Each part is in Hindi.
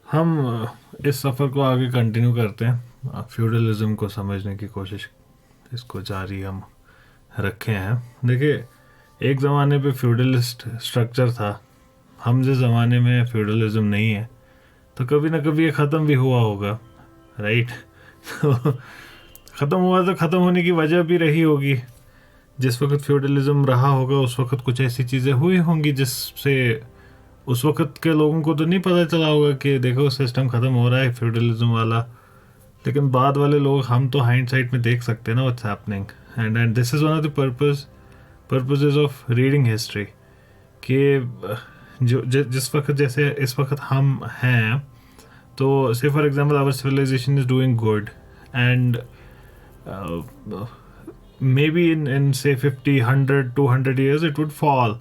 हम इस सफ़र को आगे कंटिन्यू करते हैं, फ्यूडलिज्म को समझने की कोशिश इसको जारी हम रखे हैं। देखिए, एक ज़माने पे फ्यूडलिस्ट स्ट्रक्चर था, हम जिस ज़माने में फ्यूडलिज्म नहीं है, तो कभी ना कभी ये ख़त्म भी हुआ होगा, राइट? ख़त्म हुआ तो ख़त्म होने की वजह भी रही होगी। जिस वक्त फ्यूडलिज्म रहा होगा उस वक्त कुछ ऐसी चीज़ें हुई होंगी जिससे उस वक्त के लोगों को तो नहीं पता चला होगा कि देखो सिस्टम ख़त्म हो रहा है फ्यूडलिज्म वाला, लेकिन बाद वाले लोग हम तो हाइंडसाइट में देख सकते हैं ना what's happening. And this is one of the purposes of reading history कि जिस वक्त जैसे इस वक्त हम हैं, तो say for example our civilization is doing good and may be in say 50, 100, 200 years it would fall.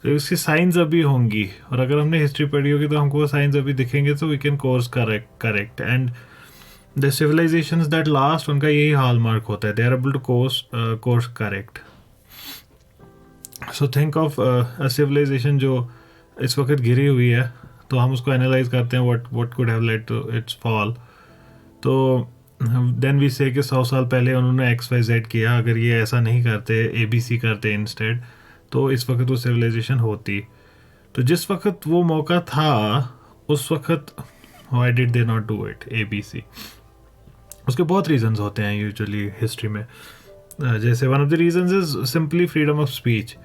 तो उसकी साइंस अभी होंगी, और अगर हमने हिस्ट्री पढ़ी होगी तो हमको वो साइंस अभी दिखेंगे, तो we can course correct. And the civilizations that last, उनका यही हाल मार्क होता है, they are able to course correct. So think of a civilization जो इस वक्त गिरी हुई है, तो हम उसको एनालाइज करते हैं what could have led to its fall. तो देन वी से कि 100 साल पहले उन्होंने XYZ किया, अगर ये ऐसा नहीं करते, ABC करते इंस्टेड, तो इस वक्त वो सिविलाइजेशन होती। तो जिस वक्त वो मौका था उस वक्त why did they not do it, ABC? उसके बहुत रीजंस होते हैं यूजुअली हिस्ट्री में। जैसे one of the reasons is simply freedom of speech,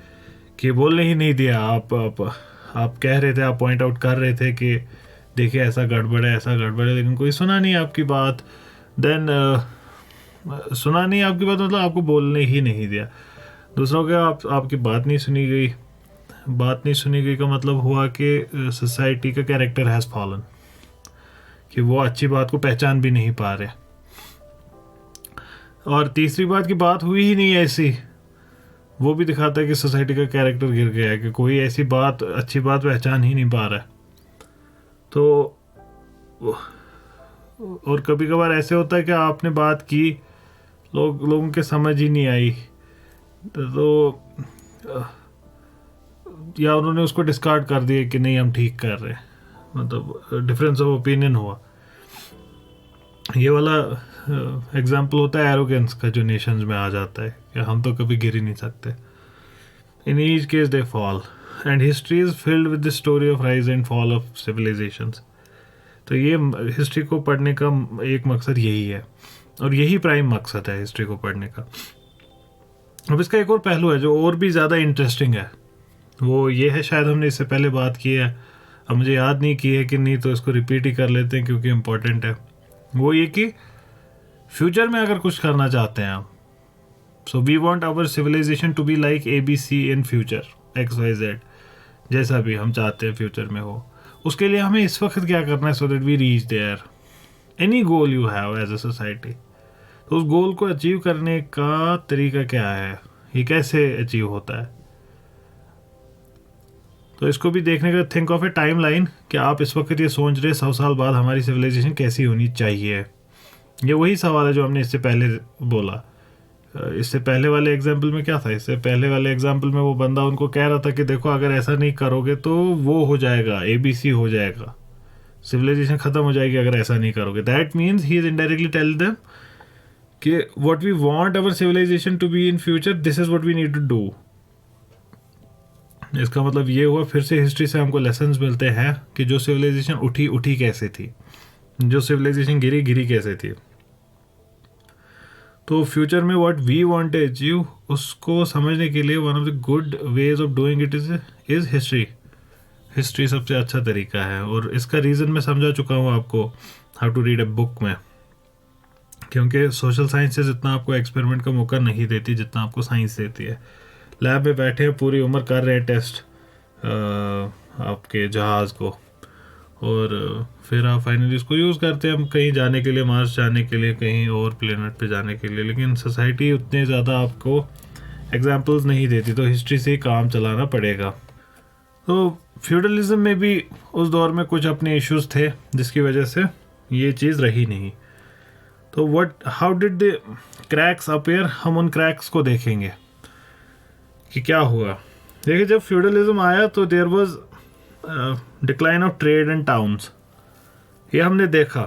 कि बोलने ही नहीं दिया। आप कह रहे थे, आप पॉइंट आउट कर रहे थे कि देखिए ऐसा गड़बड़ है, ऐसा गड़बड़ है, लेकिन कोई सुना नहीं आपकी बात। देन सुना नहीं आपकी बात मतलब आपको बोलने ही नहीं दिया। दूसरा हो गया आपकी बात नहीं सुनी गई। बात नहीं सुनी गई का मतलब हुआ कि सोसाइटी का कैरेक्टर हैज़ फॉलन, कि वो अच्छी बात को पहचान भी नहीं पा रहे। और तीसरी बात की बात हुई ही नहीं ऐसी, वो भी दिखाता है कि सोसाइटी का कैरेक्टर गिर गया है, कि कोई ऐसी बात, अच्छी बात पहचान ही नहीं पा रहा है। तो और कभी कभार ऐसे होता है कि आपने बात की, लोगों के समझ ही नहीं आई, तो या उन्होंने उसको डिस्कार्ड कर दिया कि नहीं हम ठीक कर रहे हैं, मतलब डिफरेंस ऑफ ओपिनियन हुआ। ये वाला एग्जाम्पल होता है एरोगेंस का, जो नेशंस में आ जाता है कि हम तो कभी गिर ही नहीं सकते। In each case they fall, and history is filled with the story of rise and fall of civilizations. तो ये हिस्ट्री को पढ़ने का एक मकसद यही है, और यही प्राइम मकसद है हिस्ट्री को पढ़ने का। अब इसका एक और पहलू है जो और भी ज़्यादा इंटरेस्टिंग है, वो ये है, शायद हमने इससे पहले बात की है, अब मुझे याद नहीं की है कि नहीं, तो इसको रिपीट ही कर लेते हैं क्योंकि इम्पोर्टेंट है। वो ये कि फ्यूचर में अगर कुछ करना चाहते हैं आप, so we want our civilisation to be like ABC in future, XYZ, जैसा भी हम चाहते हैं फ्यूचर में हो, उसके लिए हमें इस वक्त क्या करना है, so that we reach there any goal you have as a society. तो उस गोल को अचीव करने का तरीका क्या है, ये कैसे अचीव होता है? तो इसको भी देखने का think of A time line, कि आप इस वक्त ये सोच रहे 100 साल बाद हमारी सिविलाइजेशन कैसी होनी चाहिए। ये वही सवाल है जो हमने इससे पहले बोला। इससे पहले वाले एग्जाम्पल में क्या था, इससे पहले वाले एग्जाम्पल में वो बंदा उनको कह रहा था कि देखो अगर ऐसा नहीं करोगे तो वो हो जाएगा, ABC हो जाएगा, सिविलाइजेशन ख़त्म हो जाएगी अगर ऐसा नहीं करोगे। That means he is indirectly tell them कि what we want our civilisation to be in future, this is what we need to do. इसका मतलब ये हुआ, फिर से हिस्ट्री से हमको लेसन्स मिलते हैं कि जो सिविलाइजेशन उठी कैसे थी, जो सिविलाइजेशन गिरी कैसे थी। तो फ्यूचर में what we want to achieve, उसको समझने के लिए one of the good ways of doing it is history. History सबसे अच्छा तरीका है, और इसका रीज़न मैं समझा चुका हूँ आपको how to read a book में, क्योंकि सोशल साइंसेज इतना आपको एक्सपेरिमेंट का मौका नहीं देती जितना आपको साइंस देती है। लैब में बैठे हैं, पूरी उम्र कर रहे हैं टेस्ट आपके जहाज़ को, और फिर आप फाइनली उसको यूज़ करते हैं हम कहीं जाने के लिए, मार्स जाने के लिए, कहीं और प्लेनेट पे जाने के लिए। लेकिन सोसाइटी उतने ज़्यादा आपको एग्जांपल्स नहीं देती, तो हिस्ट्री से ही काम चलाना पड़ेगा। तो फ्यूडलिज्म में भी उस दौर में कुछ अपने इश्यूज थे जिसकी वजह से ये चीज़ रही नहीं। तो how did the cracks appear, हम उन क्रैक्स को देखेंगे कि क्या हुआ। देखिए, जब फ्यूडलिज्म आया तो there was decline of trade and towns. ये हमने देखा।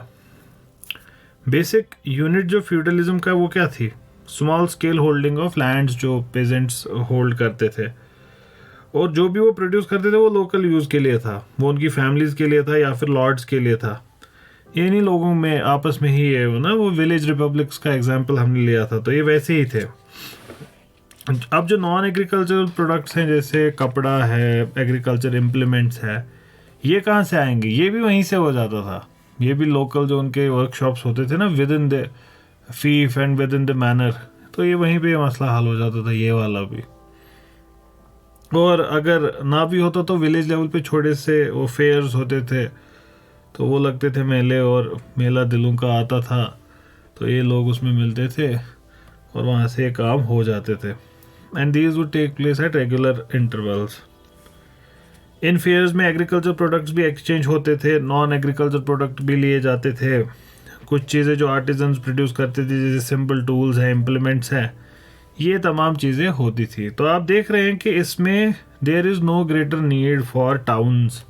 बेसिक यूनिट जो फ्यूडलिज्म का वो क्या थी? Small scale holding of lands जो पेजेंट्स होल्ड करते थे, और जो भी वो प्रोड्यूस करते थे वो लोकल यूज़ के लिए था, वो उनकी फैमिलीज़ के लिए था या फिर लॉर्ड्स के लिए था। ये नहीं लोगों में आपस में ही है वो ना, वो विलेज रिपब्लिक्स का एग्जांपल हमने लिया था, तो ये वैसे ही थे। अब जो नॉन एग्रीकल्चरल प्रोडक्ट्स हैं जैसे कपड़ा है, एग्रीकल्चर इम्प्लीमेंट्स है, ये कहाँ से आएंगे? ये भी वहीं से हो जाता था। ये भी लोकल जो उनके वर्कशॉप्स होते थे ना, within the fief and within the manor, तो ये वहीं पे मसला हल हो जाता था, ये वाला भी। और अगर ना भी होता तो विलेज लेवल पे छोटे से वो फेयर्स होते थे, तो वो लगते थे मेले, और मेला दिलों का आता था, तो ये लोग उसमें मिलते थे और वहाँ से काम हो जाते थे। And these would take place at regular intervals. In fairs में एग्रीकल्चर प्रोडक्ट्स भी एक्सचेंज होते थे, नॉन एग्रीकल्चर प्रोडक्ट भी लिए जाते थे। कुछ चीज़ें जो आर्टिजन्स प्रोड्यूस करते थे जैसे सिंपल टूल्स हैं, इम्प्लीमेंट्स हैं, ये तमाम चीज़ें होती थी। तो आप देख रहे हैं कि इसमें there is no greater need for towns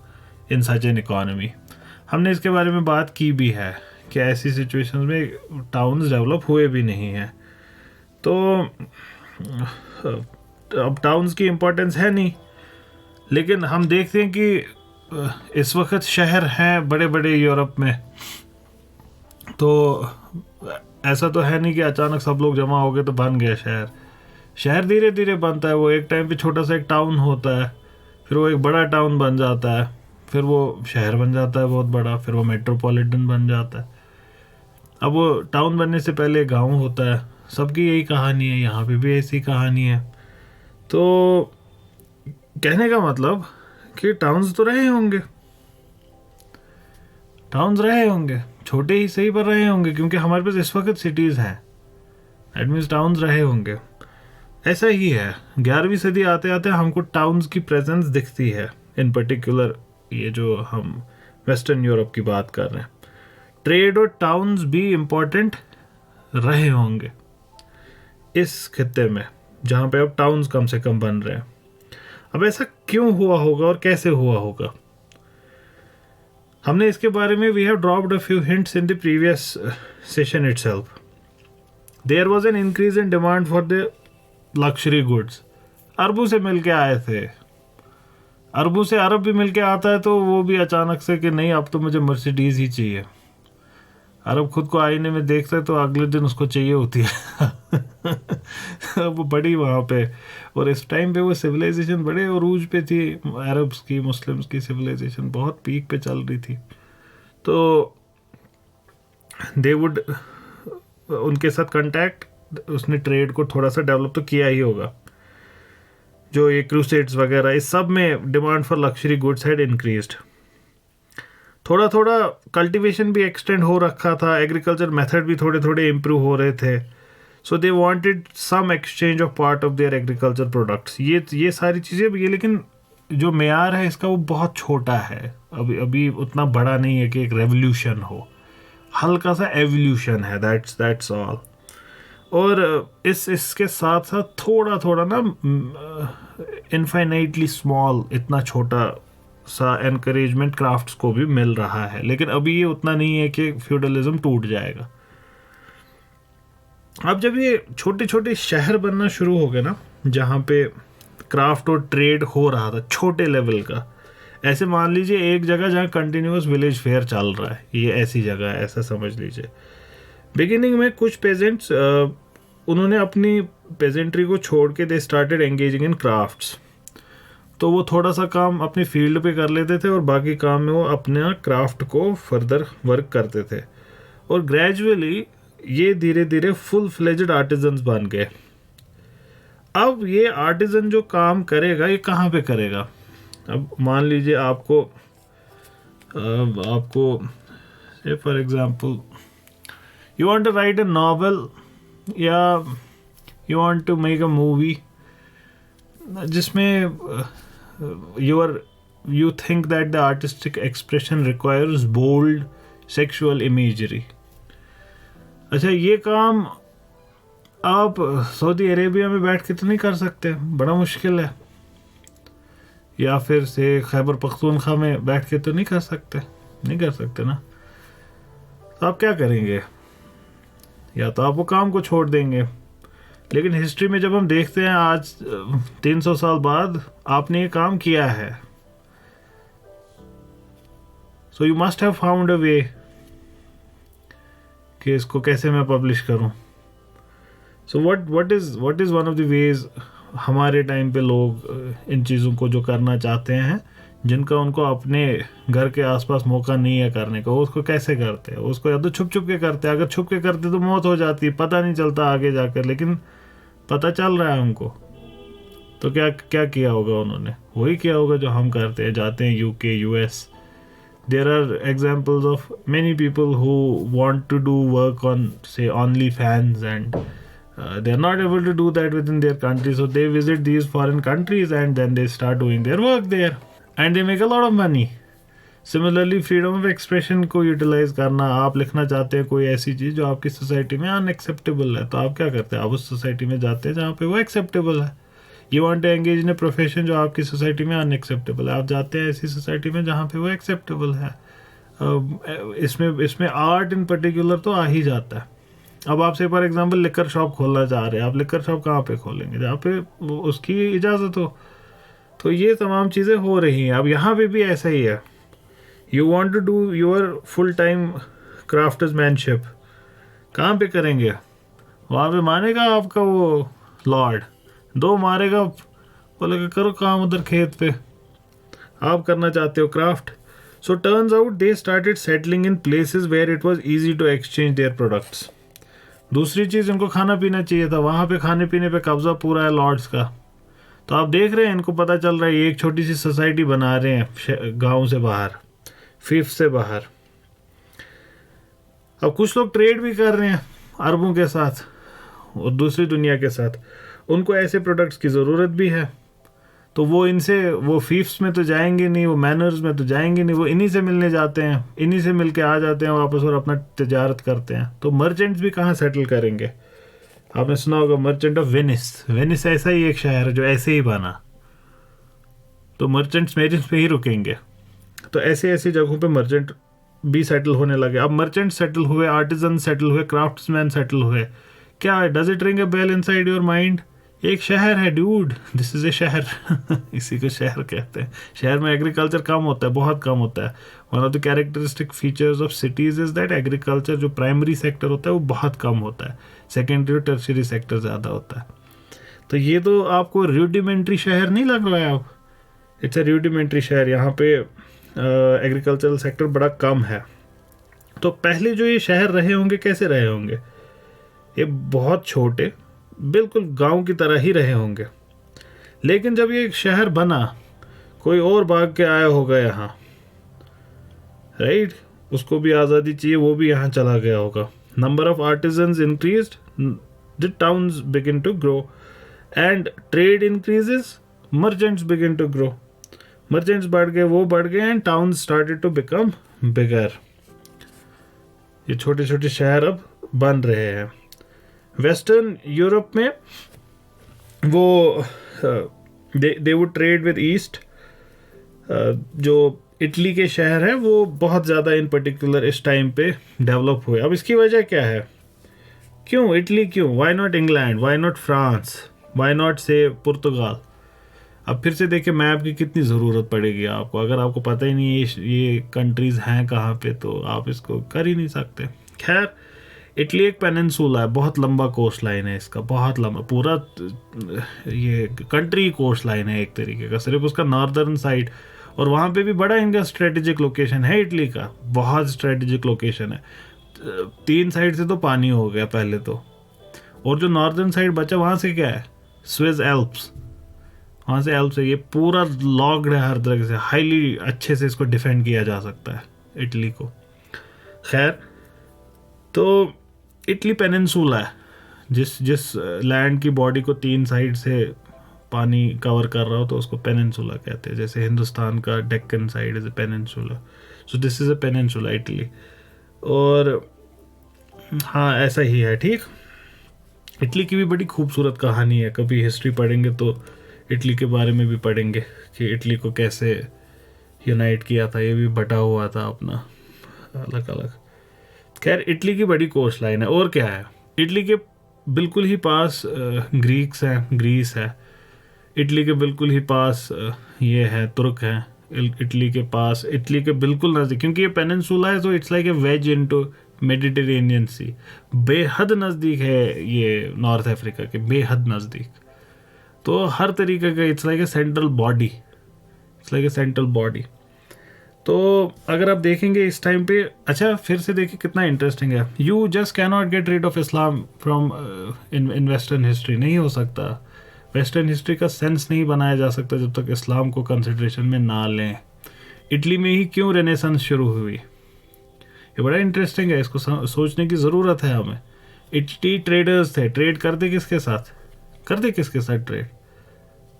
in such an economy. हमने इसके बारे में बात की भी है कि ऐसी सिचुएशंस में टाउन्स डेवलप हुए भी नहीं हैं। तो अब टाउन्स की इम्पोर्टेंस है नहीं, लेकिन हम देखते हैं कि इस वक्त शहर हैं बड़े बड़े यूरोप में, तो ऐसा तो है नहीं कि अचानक सब लोग जमा हो गए तो बन गया शहर। शहर धीरे धीरे बनता है, वो एक टाइम पे छोटा सा एक टाउन होता है, फिर वो एक बड़ा टाउन बन जाता है, फिर वो शहर बन जाता है बहुत बड़ा, फिर वो मेट्रोपॉलिटन बन जाता है। अब वो टाउन बनने से पहले गांव होता है। सबकी यही कहानी है, यहाँ पे भी ऐसी कहानी है। तो कहने का मतलब कि टाउन्स तो रहे होंगे, टाउन्स रहे होंगे, छोटे ही सही पर रहे होंगे, क्योंकि हमारे पास इस वक्त सिटीज़ हैं, दैट मीन्स टाउन्स रहे होंगे। ऐसा ही है, 11वीं सदी आते आते हमको टाउन्स की प्रेजेंस दिखती है, इन पर्टिकुलर ये जो हम वेस्टर्न यूरोप की बात कर रहे हैं। ट्रेड और टाउन्स भी इम्पोर्टेंट रहे होंगे इस खित्ते में, जहाँ पे अब टाउन्स कम से कम बन रहे हैं। अब ऐसा क्यों हुआ होगा और कैसे हुआ होगा? हमने इसके बारे में we have dropped a few hints in the previous session itself. There was an increase in demand for the luxury goods. अरबों से मिल के आए थे, अरबों से अरब भी मिल के आता है, तो वो भी अचानक से कि नहीं अब तो मुझे मर्सिडीज ही चाहिए। अरब खुद को आईने में देखता है तो अगले दिन उसको चाहिए होती है वो बड़ी वहाँ पे, और इस टाइम पे वो सिविलाइजेशन बड़े अरूज पे थी, अरब्स की, मुस्लिम्स की सिविलाइजेशन बहुत पीक पे चल रही थी। तो दे वुड उनके साथ कांटेक्ट, उसने ट्रेड को थोड़ा सा डेवलप तो किया ही होगा। जो ये क्रूसेड्स वगैरह, इस सब में demand for luxury goods had increased. थोड़ा थोड़ा कल्टीवेशन भी एक्सटेंड हो रखा था, एग्रीकल्चर मेथड भी थोड़े थोड़े इम्प्रूव हो रहे थे। So they wanted some exchange of part of their agriculture products. ये सारी चीज़ें भी, लेकिन जो मेयार है इसका वो बहुत छोटा है, अभी उतना बड़ा नहीं है कि एक रेवोल्यूशन हो, हल्का सा एवोल्यूशन है, दैट्स ऑल। और इसके साथ साथ थोड़ा थोड़ा ना इनफाइनाइटली स्मॉल, इतना छोटा सा एनकरेजमेंट क्राफ्ट्स को भी मिल रहा है, लेकिन अभी ये उतना नहीं है कि फ्यूडलिज्म टूट जाएगा। अब जब ये छोटे छोटे शहर बनना शुरू हो गए ना, जहाँ पे क्राफ्ट और ट्रेड हो रहा था छोटे लेवल का, ऐसे मान लीजिए एक जगह जहाँ कंटिन्यूस विलेज फेयर चल रहा है, ये ऐसी जगह है, ऐसा समझ लीजिए। बिगिनिंग में कुछ पेजेंट्स उन्होंने अपनी पेजेंट्री को छोड़ के they started engaging in crafts. तो वो थोड़ा सा काम अपनी फील्ड पे कर लेते थे और बाकी काम में वो अपने क्राफ्ट को फर्दर वर्क करते थे, और ग्रेजुअली ये धीरे धीरे फुल फ्लेज्ड आर्टिजन्स बन गए। अब ये आर्टिजन जो काम करेगा ये कहाँ पे करेगा? अब मान लीजिए आपको say for example you want to write a novel या you want to make a movie जिसमें you think that the artistic expression requires bold sexual imagery. अच्छा, ये काम आप सऊदी अरेबिया में बैठ के तो नहीं कर सकते, बड़ा मुश्किल है। या फिर से खैबर पख्तूनख्वा में बैठ के तो नहीं कर सकते ना। तो आप क्या करेंगे? या तो आप वो काम को छोड़ देंगे। लेकिन हिस्ट्री में जब हम देखते हैं आज 300 साल बाद आपने ये काम किया है, so you must have found a way कि इसको कैसे मैं पब्लिश करूं। So what is one of the ways हमारे टाइम पे लोग इन चीज़ों को जो करना चाहते हैं, जिनका उनको अपने घर के आसपास मौका नहीं है करने का, उसको कैसे करते हैं? उसको या तो छुप छुप के करते हैं। अगर छुप के करते तो मौत हो जाती है, पता नहीं चलता आगे जाकर। लेकिन पता चल रहा है हमको, तो क्या क्या किया होगा उन्होंने? वही किया होगा जो हम करते हैं, जाते हैं UK, US. There are examples of many people who want to do work on say OnlyFans एंड they are not able to do that within their country, so they visit these foreign countries and then they start doing their work there and they make a lot of money. Similarly, freedom of expression को यूटिलाइज करना, आप लिखना चाहते हैं कोई ऐसी चीज़ जो आपकी सोसाइटी में अनएक्सेप्टेबल है, तो आप क्या करते हैं? आप उस सोसाइटी में जाते हैं जहाँ पे वो एक्सेप्टेबल है। You want to engage in a profession जो आपकी सोसाइटी में अनएक्सेप्टेबल है, आप जाते हैं ऐसी सोसाइटी में जहाँ पे वो एक्सेप्टेबल है। इसमें आर्ट इन पर्टिकुलर तो आ ही जाता है। अब आपसे फॉर एग्जांपल लिकर शॉप खोलना चाह रहे हैं, आप लिकर शॉप कहाँ पे खोलेंगे? जहाँ पे उसकी इजाज़त हो। तो ये तमाम चीज़ें हो रही हैं। अब यहाँ पे भी ऐसा ही है। You want to do your full time craftsmanship, कहाँ पे करेंगे? वहाँ पे मानेगा आपका वो लॉर्ड, दो मारेगा, बोलेगा करो काम उधर खेत पे। आप करना चाहते हो craft. So turns out they started settling in places where it was easy to exchange their products. दूसरी चीज़, इनको खाना पीना चाहिए था, वहाँ पे खाने पीने पे कब्जा पूरा है लॉर्ड्स का। तो आप देख रहे हैं, इनको पता चल रहा है ये एक छोटी सी सोसाइटी बना रहे हैं गांव से बाहर, फिफ्थ से बाहर। अब कुछ लोग ट्रेड भी कर रहे हैं अरबों के साथ और दूसरी दुनिया के साथ, उनको ऐसे प्रोडक्ट्स की ज़रूरत भी है। तो वो इनसे, वो फीफ्स में तो जाएंगे नहीं, वो मैनर्स में तो जाएंगे नहीं, वो इन्हीं से मिलने जाते हैं, इन्हीं से मिल के आ जाते हैं वापस और अपना तजारत करते हैं। तो मर्चेंट्स भी कहाँ सेटल करेंगे? आपने सुना होगा मर्चेंट ऑफ वेनिस। वेनिस ऐसा ही एक शहर है जो ऐसे ही बना, तो मर्चेंट्स वेनिस पे ही रुकेंगे। तो ऐसे ऐसी जगहों पे मर्चेंट भी सेटल होने लगे। अब मर्चेंट सेटल हुए, आर्टिजन सेटल हुए, क्राफ्ट्समैन सेटल हुए। क्या does it ring a bell inside your mind? एक शहर है ड्यूड, दिस इज ए शहर। इसी को शहर कहते हैं। शहर में एग्रीकल्चर कम होता है, बहुत कम होता है। One of the characteristic features of cities is that agriculture जो प्राइमरी सेक्टर होता है वो बहुत कम होता है, सेकेंडरी और टर्शियरी सेक्टर ज़्यादा होता है। तो ये तो आपको रूडिमेंट्री शहर नहीं लग रहा है? अब इट्स अ रूडिमेंट्री शहर। यहाँ पे एग्रीकल्चरल सेक्टर बड़ा कम है। तो पहले जो ये शहर रहे होंगे, कैसे रहे होंगे? ये बहुत छोटे, बिल्कुल गांव की तरह ही रहे होंगे। लेकिन जब ये शहर बना, कोई और भाग के आया होगा यहाँ, राइट? उसको भी आज़ादी चाहिए, वो भी यहाँ चला गया होगा। Number of artisans increased, the towns begin to grow and trade increases, merchants begin to grow. Merchants बढ़ गए, वो बढ़ गए and towns started to become bigger. ये छोटे छोटे शहर अब बन रहे हैं। वेस्टर्न यूरोप में वो they would trade with east. जो इटली के शहर हैं वो बहुत ज़्यादा इन पर्टिकुलर इस टाइम पे डेवलप हुए। अब इसकी वजह क्या है? क्यों इटली? क्यों? Why not England? Why not France? Why not say Portugal? अब फिर से देखिए मैप की कितनी ज़रूरत पड़ेगी आपको। अगर आपको पता ही नहीं ये कंट्रीज़ हैं कहाँ पे, तो आप इसको कर ही नहीं सकते। खैर, इटली एक पेनिनसुला है, बहुत लंबा कोस्ट लाइन है इसका, बहुत लंबा, पूरा ये कंट्री कोस्ट लाइन है एक तरीके का, सिर्फ उसका नॉर्दर्न साइड। और वहाँ पे भी बड़ा इनका स्ट्रेटेजिक लोकेशन है इटली का, बहुत स्ट्रेटेजिक लोकेशन है। 3 साइड से तो पानी हो गया पहले तो, और जो नॉर्दर्न साइड बचा वहाँ से क्या है? स्विस एल्प्स, वहाँ से एल्प्स है। ये पूरा लॉक्ड है हर तरह से, हाईली अच्छे से इसको डिफेंड किया जा सकता है इटली को। खैर, तो इटली पेनिनसुला है, जिस लैंड की बॉडी को 3 साइड से पानी कवर कर रहा हो तो उसको पेनिनसुला कहते हैं। जैसे हिंदुस्तान का Deccan side is a peninsula, so this is a peninsula Italy. और हाँ, ऐसा ही है, ठीक। इटली की भी बड़ी खूबसूरत कहानी है, कभी हिस्ट्री पढ़ेंगे तो इटली के बारे में भी पढ़ेंगे कि इटली को कैसे यूनाइट किया था। ये भी बटा हुआ था अपना अलग अलग। खैर इटली की बड़ी कोस्ट लाइन है। और क्या है, इटली के बिल्कुल ही पास ग्रीस है। इटली के बिल्कुल ही पास ये है तुर्क है। इटली के पास, इटली के बिल्कुल नज़दीक, क्योंकि ये पेनिनसुला है तो it's like a wedge into Mediterranean sea. बेहद नज़दीक है ये नॉर्थ अफ्रीका के, बेहद नज़दीक। तो हर तरीके का it's like A central body, it's like A central body. तो अगर आप देखेंगे इस टाइम पे, अच्छा फिर से देखिए कितना इंटरेस्टिंग है। You just can not get rid of Islam from in western history. नहीं हो सकता, वेस्टर्न हिस्ट्री का सेंस नहीं बनाया जा सकता जब तक इस्लाम को कंसिडरेशन में ना लें। इटली में ही क्यों रेनेसांस शुरू हुई, ये बड़ा इंटरेस्टिंग है, इसको सोचने की ज़रूरत है हमें। इटली ट्रेडर्स थे, ट्रेड करते किसके साथ ट्रेड?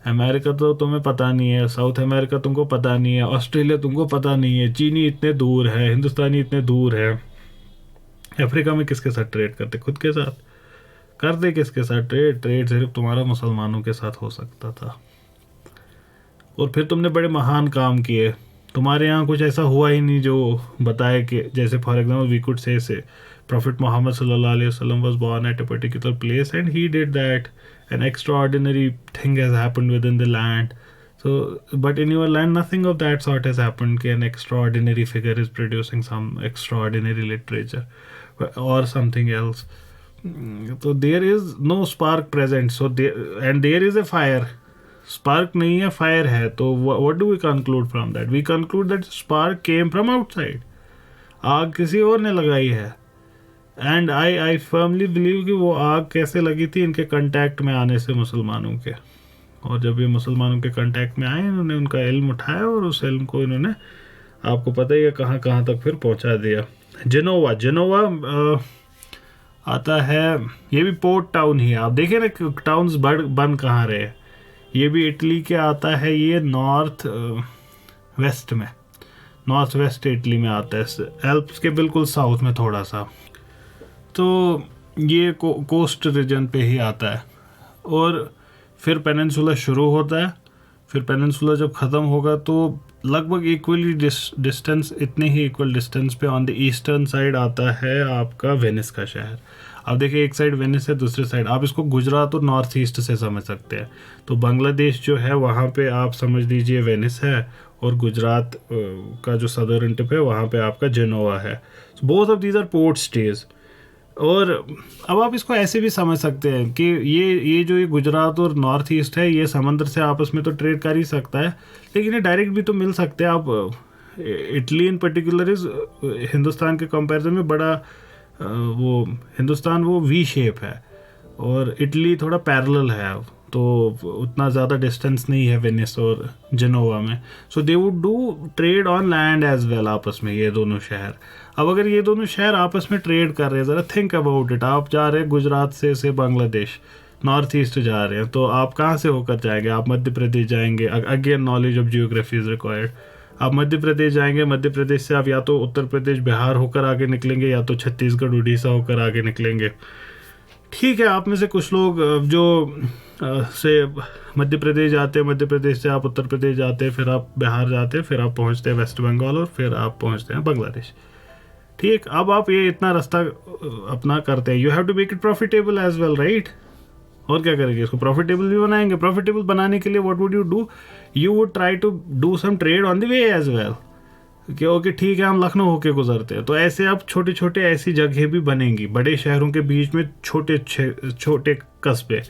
अमेरिका तो तुम्हें पता नहीं है, साउथ अमेरिका तुमको पता नहीं है, ऑस्ट्रेलिया तुमको पता नहीं है, चीनी इतने दूर है, हिंदुस्तानी इतने दूर है। अफ्रीका में किसके साथ ट्रेड करते? खुद के साथ। करते किसके साथ ट्रेड सिर्फ तुम्हारा मुसलमानों के साथ हो सकता था। और फिर तुमने बड़े महान काम किए, तुम्हारे यहाँ कुछ ऐसा हुआ ही नहीं जो बताए कि, जैसे for example we could say Prophet Muhammad sallallahu alaihi wasallam was born at a particular place and he did that. An extraordinary thing has happened within the land. So, but in your land, nothing of that sort has happened. कि an extraordinary figure is producing some extraordinary literature or something else. So there is no spark present. So there is a fire. Spark नहीं है, fire है. तो what do we conclude from that? We conclude that spark came from outside. आग किसी और ने लगाई है। एंड आई फर्मली बिलीव कि वो आग कैसे लगी थी, इनके कांटेक्ट में आने से मुसलमानों के। और जब ये मुसलमानों के कांटेक्ट में आए, इन्होंने उनका इल्म उठाया और उस इल्म को इन्होंने, आपको पता ही है कहाँ कहाँ तक फिर पहुँचा दिया। जेनोवा आता है, ये भी पोर्ट टाउन ही है। आप देखिए ना टाउन्स बन कहाँ रहे। ये भी इटली के आता है, ये नॉर्थ वेस्ट इटली में आता है, एल्प्स के बिल्कुल साउथ में थोड़ा सा। तो ये कोस्ट रीजन पे ही आता है। और फिर पेनिनसुला शुरू होता है। फिर पेनिनसुला जब ख़त्म होगा तो लगभग इक्वली डिस्टेंस, इतने ही इक्वल डिस्टेंस पे ऑन द ईस्टर्न साइड आता है आपका वेनिस का शहर। अब देखिए एक साइड वेनिस है, दूसरी साइड आप इसको गुजरात और नॉर्थ ईस्ट से समझ सकते हैं। तो बांग्लादेश जो है वहाँ पे आप समझ लीजिए वेनिस है, और गुजरात का जो सदर्न टिप है वहाँ पे आपका जेनोवा है। Both of these are port states. और अब आप इसको ऐसे भी समझ सकते हैं कि ये जो ये गुजरात और नॉर्थ ईस्ट है, ये समंदर से आपस में तो ट्रेड कर ही सकता है, लेकिन ये डायरेक्ट भी तो मिल सकते हैं। आप Italy in particular is Hindustan के कंपैरिजन में बड़ा वो हिंदुस्तान वो वी शेप है और इटली थोड़ा पैरेलल है, तो उतना ज़्यादा डिस्टेंस नहीं है वेनिस और जेनोवा में। So they would do trade on land as well आपस में, ये दोनों शहर। अब अगर ये दोनों शहर आपस में ट्रेड कर रहे हैं, ज़रा थिंक अबाउट इट। आप जा रहे हैं गुजरात से बांग्लादेश, नॉर्थ ईस्ट जा रहे हैं, तो आप कहाँ से होकर जाएंगे? आप मध्य प्रदेश जाएंगे। Again knowledge of geography is required. आप मध्य प्रदेश जाएंगे, मध्य प्रदेश से आप या तो उत्तर प्रदेश बिहार होकर आगे निकलेंगे, या तो छत्तीसगढ़ उड़ीसा होकर आगे निकलेंगे। ठीक है, आप में से कुछ लोग जो से मध्य प्रदेश जाते हैं, मध्य प्रदेश से आप उत्तर प्रदेश जाते हैं, फिर आप बिहार जाते हैं, फिर आप पहुंचते हैं वेस्ट बंगाल, और फिर आप पहुंचते हैं बांग्लादेश। ठीक, अब आप ये इतना रास्ता अपना करते हैं, you have to make it profitable as well, right? और क्या करेंगे, इसको प्रॉफिटेबल भी बनाएंगे। प्रॉफिटेबल बनाने के लिए what would you do? You would try to do some trade on the way as well. कि ओके ठीक है, हम लखनऊ होके गुजरते हैं, तो ऐसे आप छोटे छोटे ऐसी जगह भी बनेंगी बड़े शहरों के बीच में, छोटे छोटे कस्बे,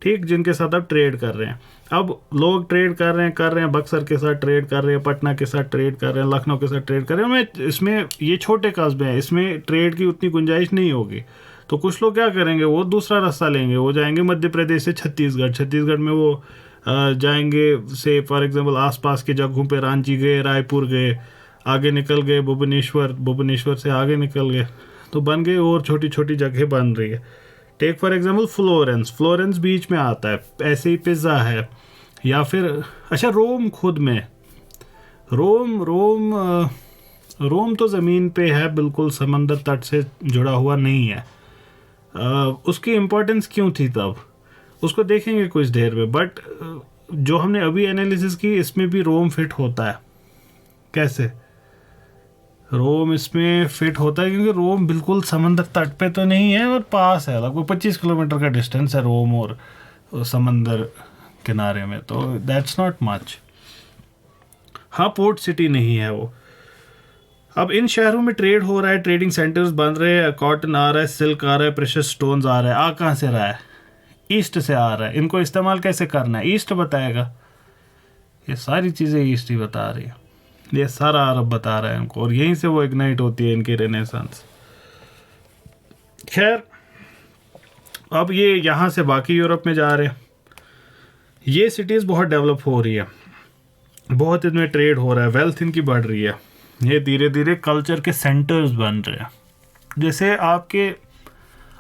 ठीक, जिनके साथ आप ट्रेड कर रहे हैं। अब लोग ट्रेड कर रहे हैं, बक्सर के साथ ट्रेड कर रहे हैं, पटना के साथ ट्रेड कर रहे हैं, लखनऊ के साथ ट्रेड कर रहे हैं। इसमें ये छोटे कस्बे हैं, इसमें ट्रेड की उतनी गुंजाइश नहीं होगी। तो कुछ लोग क्या करेंगे, वो दूसरा रास्ता लेंगे, वो जाएंगे मध्य प्रदेश से छत्तीसगढ़ में वो जाएंगे, से फॉर एग्जाम्पल आसपास के जगहों पे रांची गए, रायपुर गए, आगे निकल गए भुवनेश्वर से आगे निकल गए, तो बन गए और छोटी छोटी जगह बन रही है। टेक फॉर एग्जाम्पल फ्लोरेंस बीच में आता है, ऐसे ही पिज़्ज़ा है, या फिर अच्छा रोम खुद में, रोम तो ज़मीन पे है, बिल्कुल समंदर तट से जुड़ा हुआ नहीं है। उसकी इम्पोर्टेंस क्यों थी तब, उसको देखेंगे कुछ देर में। बट जो हमने अभी एनालिसिस की, इसमें भी रोम फिट होता है। कैसे? रोम इसमें फिट होता है क्योंकि रोम बिल्कुल समंदर तट पे तो नहीं है और पास है, लगभग 25 किलोमीटर का डिस्टेंस है रोम और समंदर किनारे में, तो दैट्स नॉट मच। हाँ, पोर्ट सिटी नहीं है वो। अब इन शहरों में ट्रेड हो रहा है, ट्रेडिंग सेंटर्स बन रहे हैं, कॉटन आ रहा है, सिल्क आ रहा है, प्रेशियस स्टोन्स आ रहा है। आ कहाँ से रहा है? ईस्ट से आ रहा है। इनको इस्तेमाल कैसे करना है ईस्ट बताएगा। ये सारी चीज़ें ईस्ट ही बता रही है, ये सारा अरब बता रहा है इनको, और यहीं से वो इग्नाइट होती है इनकी रेनेसांस। खैर, अब ये यहाँ से बाकी यूरोप में जा रहे हैं। ये सिटीज़ बहुत डेवलप हो रही है, बहुत इनमें ट्रेड हो रहा है, वेल्थ इनकी बढ़ रही है, ये धीरे धीरे कल्चर के सेंटर्स बन रहे हैं। जैसे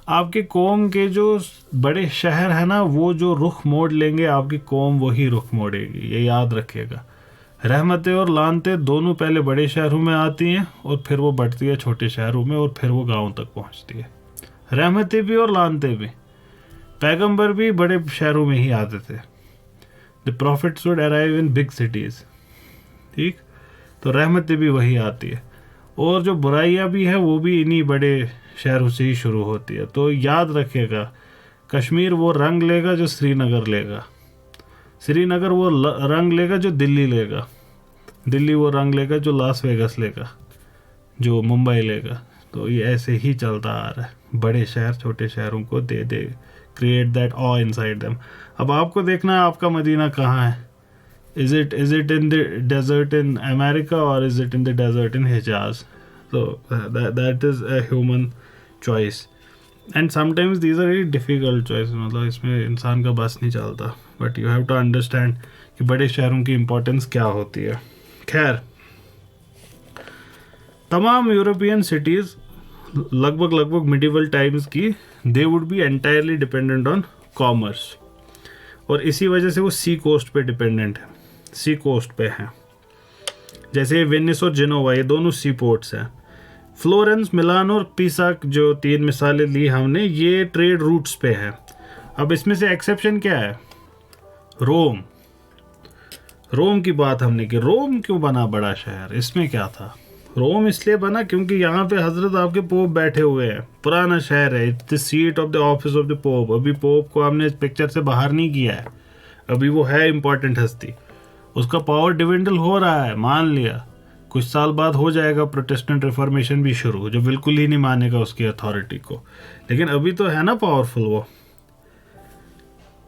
आपके कौम के जो बड़े शहर है ना, वो जो रुख मोड़ लेंगे आपकी कौम वही रुख मोड़ेगी, ये याद रखिएगा। रहमतें और लानतें दोनों पहले बड़े शहरों में आती हैं और फिर वो बढ़ती है छोटे शहरों में और फिर वो गाँव तक पहुँचती है। रहमतें भी और लानतें भी। पैगंबर भी बड़े शहरों में ही आते थे। The profits would arrive in big cities, ठीक, तो रहमतें भी वही आती है, और जो बुराइयाँ भी है वो भी इन्हीं बड़े शहरों से ही शुरू होती है। तो याद रखिएगा, कश्मीर वो रंग लेगा जो श्रीनगर लेगा, श्रीनगर वो रंग लेगा जो दिल्ली लेगा, दिल्ली वो रंग लेगा जो लास वेगस लेगा, जो मुंबई लेगा। तो ये ऐसे ही चलता आ रहा है। बड़े शहर छोटे शहरों को they create that uh inside them. अब आपको देखना है आपका मदीना कहाँ है। Is it in the desert in America or is it in the desert in Hijaz? So that is a human choice, and sometimes these are very difficult choices. मतलब इसमें इंसान का बस नहीं चलता, but you have to understand कि बड़े शहरों की इम्पोर्टेंस क्या होती है। खैर, तमाम यूरोपियन सिटीज़ लगभग मिडिवल टाइम्स की they would be entirely dependent on commerce, और इसी वजह से वो सी कोस्ट पे डिपेंडेंट है, सी कोस्ट पे हैं। जैसे वेनिस और जिनोवा, ये दोनों सी पोर्ट्स हैं। फ्लोरेंस, मिलान और पिसा, जो 3 मिसालें ली हमने, ये ट्रेड रूट्स पे हैं। अब इसमें से एक्सेप्शन क्या है? रोम। रोम की बात हमने की। रोम क्यों बना बड़ा शहर? इसमें क्या था? रोम इसलिए बना क्योंकि यहाँ पे हजरत आपके पोप बैठे हुए हैं, पुराना शहर है, it's the seat of the office of the pope. अभी पोप को हमने इस पिक्चर से बाहर नहीं किया है, अभी वो है इम्पोर्टेंट हस्ती, उसका पावर डिविंडल हो रहा है, मान लिया। कुछ साल बाद हो जाएगा प्रोटेस्टेंट रिफॉर्मेशन भी शुरू, जो बिल्कुल ही नहीं मानेगा उसकी अथॉरिटी को, लेकिन अभी तो है ना पावरफुल वो।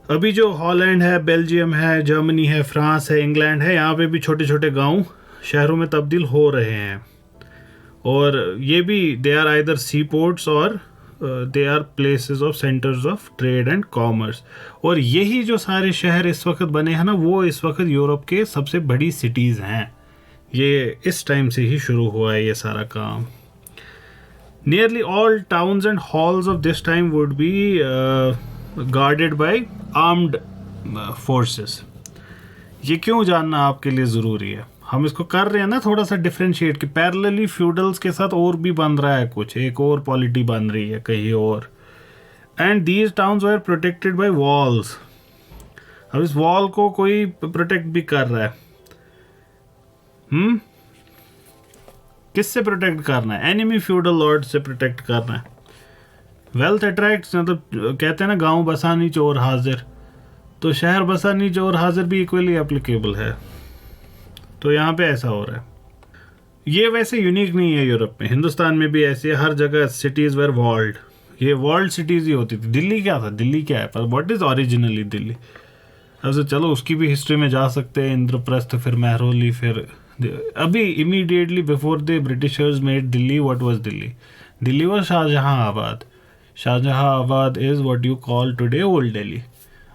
अभी जो हॉलैंड है, बेल्जियम है, जर्मनी है, फ्रांस है, इंग्लैंड है, यहाँ पे भी छोटे छोटे गांव शहरों में तब्दील हो रहे हैं, और ये भी they are either sea ports और they are places of centres of trade and commerce. और यही जो सारे शहर इस वक्त बने हैं ना, वो इस वक्त यूरोप के सबसे बड़ी सिटीज़ हैं। ये इस टाइम से ही शुरू हुआ है ये सारा काम। Nearly all towns and halls of this time would be guarded by armed forces. ये क्यों जानना आपके लिए ज़रूरी है? हम इसको कर रहे हैं ना थोड़ा सा डिफ्रेंशिएट, कि पैरेलली फ्यूडल्स के साथ और भी बन रहा है कुछ, एक और पॉलिटी बन रही है कहीं और। And these towns were protected by walls. अब इस वॉल को कोई प्रोटेक्ट भी कर रहा है, किससे प्रोटेक्ट करना है? एनिमी फ्यूडल लॉर्ड से प्रोटेक्ट करना है। वेल्थ अट्रैक्ट्स, मतलब कहते हैं ना गांव बसा नहीं चोर हाजिर, तो शहर बसा नहीं चोर हाजिर भी इक्वली एप्लीकेबल है। तो यहाँ पे ऐसा हो रहा है। ये वैसे यूनिक नहीं है यूरोप में, हिंदुस्तान में भी ऐसे हर जगह सिटीज़ वेर वॉल्ड। ये वॉल्ड सिटीज़ ही होती थी। दिल्ली क्या था? दिल्ली क्या है? पर व्हाट इज़ ओरिजिनली दिल्ली? अब चलो उसकी भी हिस्ट्री में जा सकते हैं, इंद्रप्रस्थ, फिर महरौली, फिर अभी immediately before the Britishers made Delhi, what was Delhi? Delhi was Shahjahanabad. Shahjahanabad is what you call today old Delhi.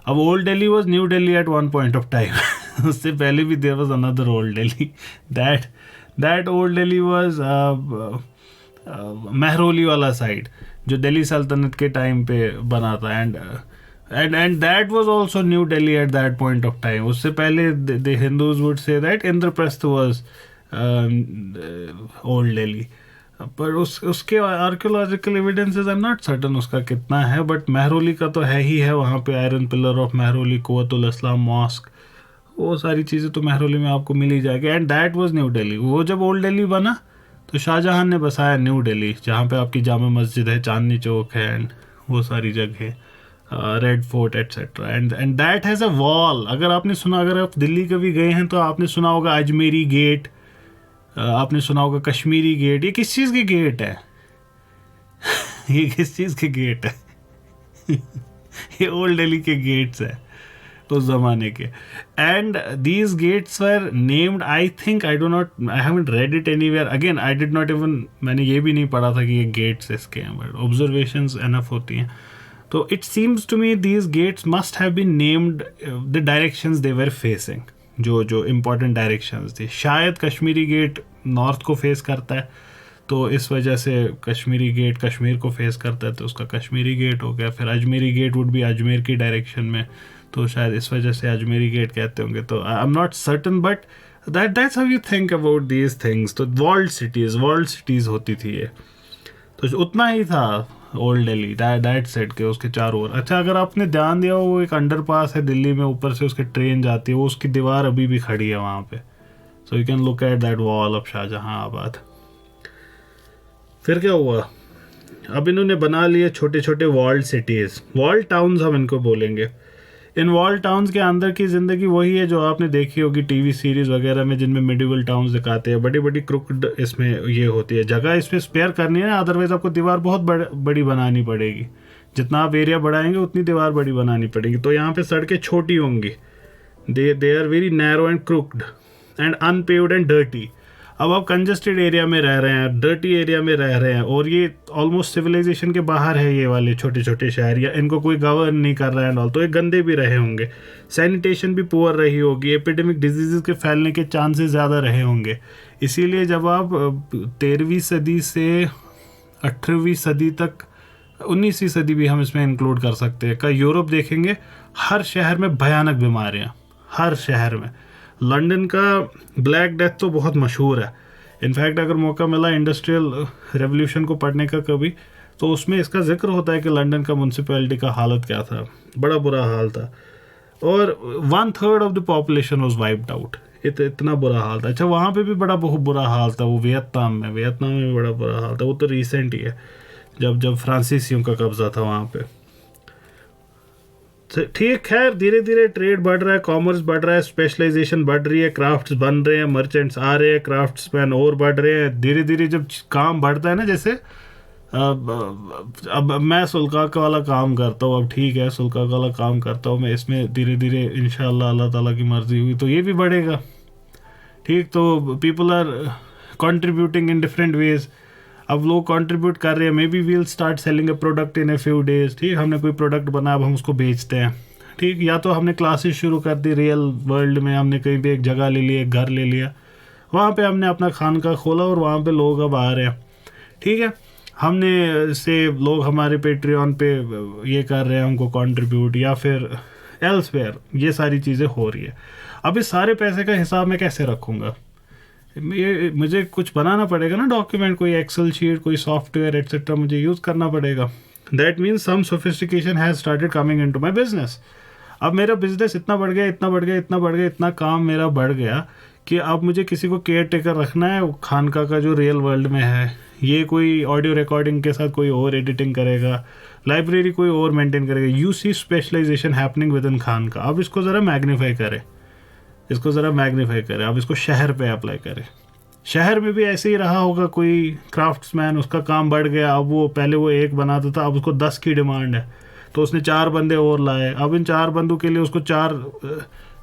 अब old Delhi was new Delhi at one point of time. उससे पहले भी there was another old Delhi. That old Delhi was Mehrauli वाला साइड, जो दिल्ली सल्तनत के टाइम पे बना था, and that was also New Delhi at that point of time. उससे पहले the Hindus would say that Indraprastha was old Delhi. पर उसके archaeological evidences I am not certain उसका कितना है, बट महरौली का तो है ही है। वहाँ पे iron pillar of Mehrauli, Quwwatul Islam mosque, वो सारी चीज़ें तो महरौली में आपको मिल ही जाएगी। And that was new Delhi. वो जब ओल्ड दिल्ली बना तो शाहजहां ने बसाया न्यू दिल्ली, जहाँ पे आपकी जामा मस्जिद है, चांदनी चौक है, एंड वो सारी जगह, red fort etcetera, and that has a wall. अगर आपने सुना, अगर आप दिल्ली कभी गए हैं तो आपने सुना होगा अजमेरी गेट, आपने सुना होगा कश्मीरी गेट। ये किस चीज़ के गेट है? ये किस चीज़ के गेट है? ये ओल्ड दिल्ली के गेट्स है उस ज़माने के। And these gates were named, I think, I haven't read it anywhere, again I did not even, मैंने ये भी नहीं पढ़ा था कि ये गेट्स इसके हैं, बट ऑब्जर्वेशंस एनफ होती हैं। तो it seems to me these gates must have been named the directions they were facing, जो इम्पोर्टेंट डायरेक्शंस थी। शायद कश्मीरी गेट नॉर्थ को फेस करता है, तो इस वजह से कश्मीरी गेट कश्मीर को फेस करता है, तो उसका कश्मीरी गेट हो गया। फिर अजमेरी गेट वुड भी अजमेर की डायरेक्शन में, तो शायद इस वजह से अजमेरी गेट कहते होंगे। तो I am not certain, but that's how you think about these things. तो वर्ल्ड सिटीज़ होती थी ये, तो उतना ही था ओल्ड दिल्ली, दैट सेट के उसके चारों ओर। अच्छा, अगर आपने ध्यान दिया हो, वो एक अंडरपास है दिल्ली में, ऊपर से उसकी ट्रेन जाती है, वो उसकी दीवार अभी भी खड़ी है वहाँ पे। So you can look at that wall of Shahjahan. फिर क्या हुआ, अब इन्होंने बना लिए छोटे छोटे वॉल्ड सिटीज़, वॉल्ड टाउन्स हम इनको बोलेंगे। इन वॉल्ड टाउन्स के अंदर की ज़िंदगी वही है जो आपने देखी होगी टीवी सीरीज़ वगैरह में, जिनमें मिडिवल टाउन्स दिखाते हैं। बड़ी बड़ी क्रुक्ड इसमें ये होती है, जगह इसमें स्पेयर करनी है ना, अदरवाइज़ आपको दीवार बहुत बड़ी बनानी पड़ेगी। जितना आप एरिया बढ़ाएंगे उतनी दीवार बड़ी बनानी पड़ेगी। तो यहाँ पे सड़कें छोटी होंगी, they are very narrow and crooked and unpaved and dirty. अब आप कंजेस्टेड एरिया में रह रहे हैं, डर्टी एरिया में रह रहे हैं, और ये ऑलमोस्ट सिविलाइजेशन के बाहर है ये वाले छोटे छोटे शहर, या इनको कोई गवर्न नहीं कर रहा है ऑल, तो ये गंदे भी रहे होंगे, सैनिटेशन भी पुअर रही होगी, एपिडेमिक डिजीज़ के फैलने के चांसेस ज़्यादा रहे होंगे। इसीलिए जब आप 13वीं सदी से 18वीं सदी तक, 19वीं सदी भी हम इसमें इंक्लूड कर सकते हैं, का यूरोप देखेंगे, हर शहर में भयानक बीमारियाँ, हर शहर में। लंदन का ब्लैक डेथ तो बहुत मशहूर है। इनफैक्ट अगर मौका मिला इंडस्ट्रियल रेवोल्यूशन को पढ़ने का कभी, तो उसमें इसका जिक्र होता है कि लंदन का म्यूनसिपैलिटी का हालत क्या था, बड़ा बुरा हाल था, और 1/3 of the population was wiped out. इतना बुरा हाल था। अच्छा, वहाँ पे भी बहुत बुरा हाल था, वो वियतनाम में भी बड़ा बुरा हाल था। वो तो रिसेंट ही है, जब फ्रांसीसियों का कब्जा था वहाँ पे। ठीक, खैर धीरे धीरे ट्रेड बढ़ रहा है, कॉमर्स बढ़ रहा है, स्पेशलाइजेशन बढ़ रही है, क्राफ्ट्स बन रहे हैं, मर्चेंट्स आ रहे हैं, क्राफ्ट्समैन और बढ़ रहे हैं। धीरे धीरे जब काम बढ़ता है ना, जैसे अब मैं सुल्काक वाला काम करता हूँ, अब ठीक है सुल्काक वाला काम करता हूँ मैं, इसमें धीरे धीरे इंशाल्लाह अल्लाह ताला की मर्जी हुई तो ये भी बढ़ेगा। ठीक, तो people are contributing in different ways. अब लोग कंट्रीब्यूट कर रहे हैं, maybe we'll start selling a product in a few days. ठीक, हमने कोई प्रोडक्ट बनाया, अब हम उसको बेचते हैं। ठीक, या तो हमने क्लासेस शुरू कर दी रियल वर्ल्ड में, हमने कहीं पे एक जगह ले ली, एक घर ले लिया, वहाँ पे हमने अपना खानका खोला और वहाँ पे लोग अब आ रहे हैं। ठीक है, हमने से लोग हमारे पेट्रियन पे ये कर रहे हैं हमको कंट्रीब्यूट, या फिर एल्सवेयर, ये सारी चीज़ें हो रही है। अब इस सारे पैसे का हिसाब मैं कैसे रखूँगा? ये मुझे कुछ बनाना पड़ेगा ना, डॉक्यूमेंट, कोई एक्सेल शीट, कोई सॉफ्टवेयर एट्सेट्रा मुझे यूज़ करना पड़ेगा। That means some sophistication has started coming into my business. अब मेरा बिजनेस इतना बढ़ गया, इतना काम मेरा बढ़ गया कि अब मुझे किसी को केयर टेकर रखना है खानका का जो रियल वर्ल्ड में है। ये कोई ऑडियो रिकॉर्डिंग के साथ कोई और एडिटिंग करेगा, लाइब्रेरी कोई और मेंटेन करेगा। You see specialisation happening within खानका। अब इसको ज़रा मैग्नीफाई करें, अब इसको शहर पे अप्लाई करें। शहर में भी ऐसे ही रहा होगा, कोई क्राफ्ट्समैन, उसका काम बढ़ गया, अब वो पहले वो एक बनाता था, अब उसको 10 की डिमांड है, तो उसने 4 बंदे और लाए। अब इन 4 बंदों के लिए उसको 4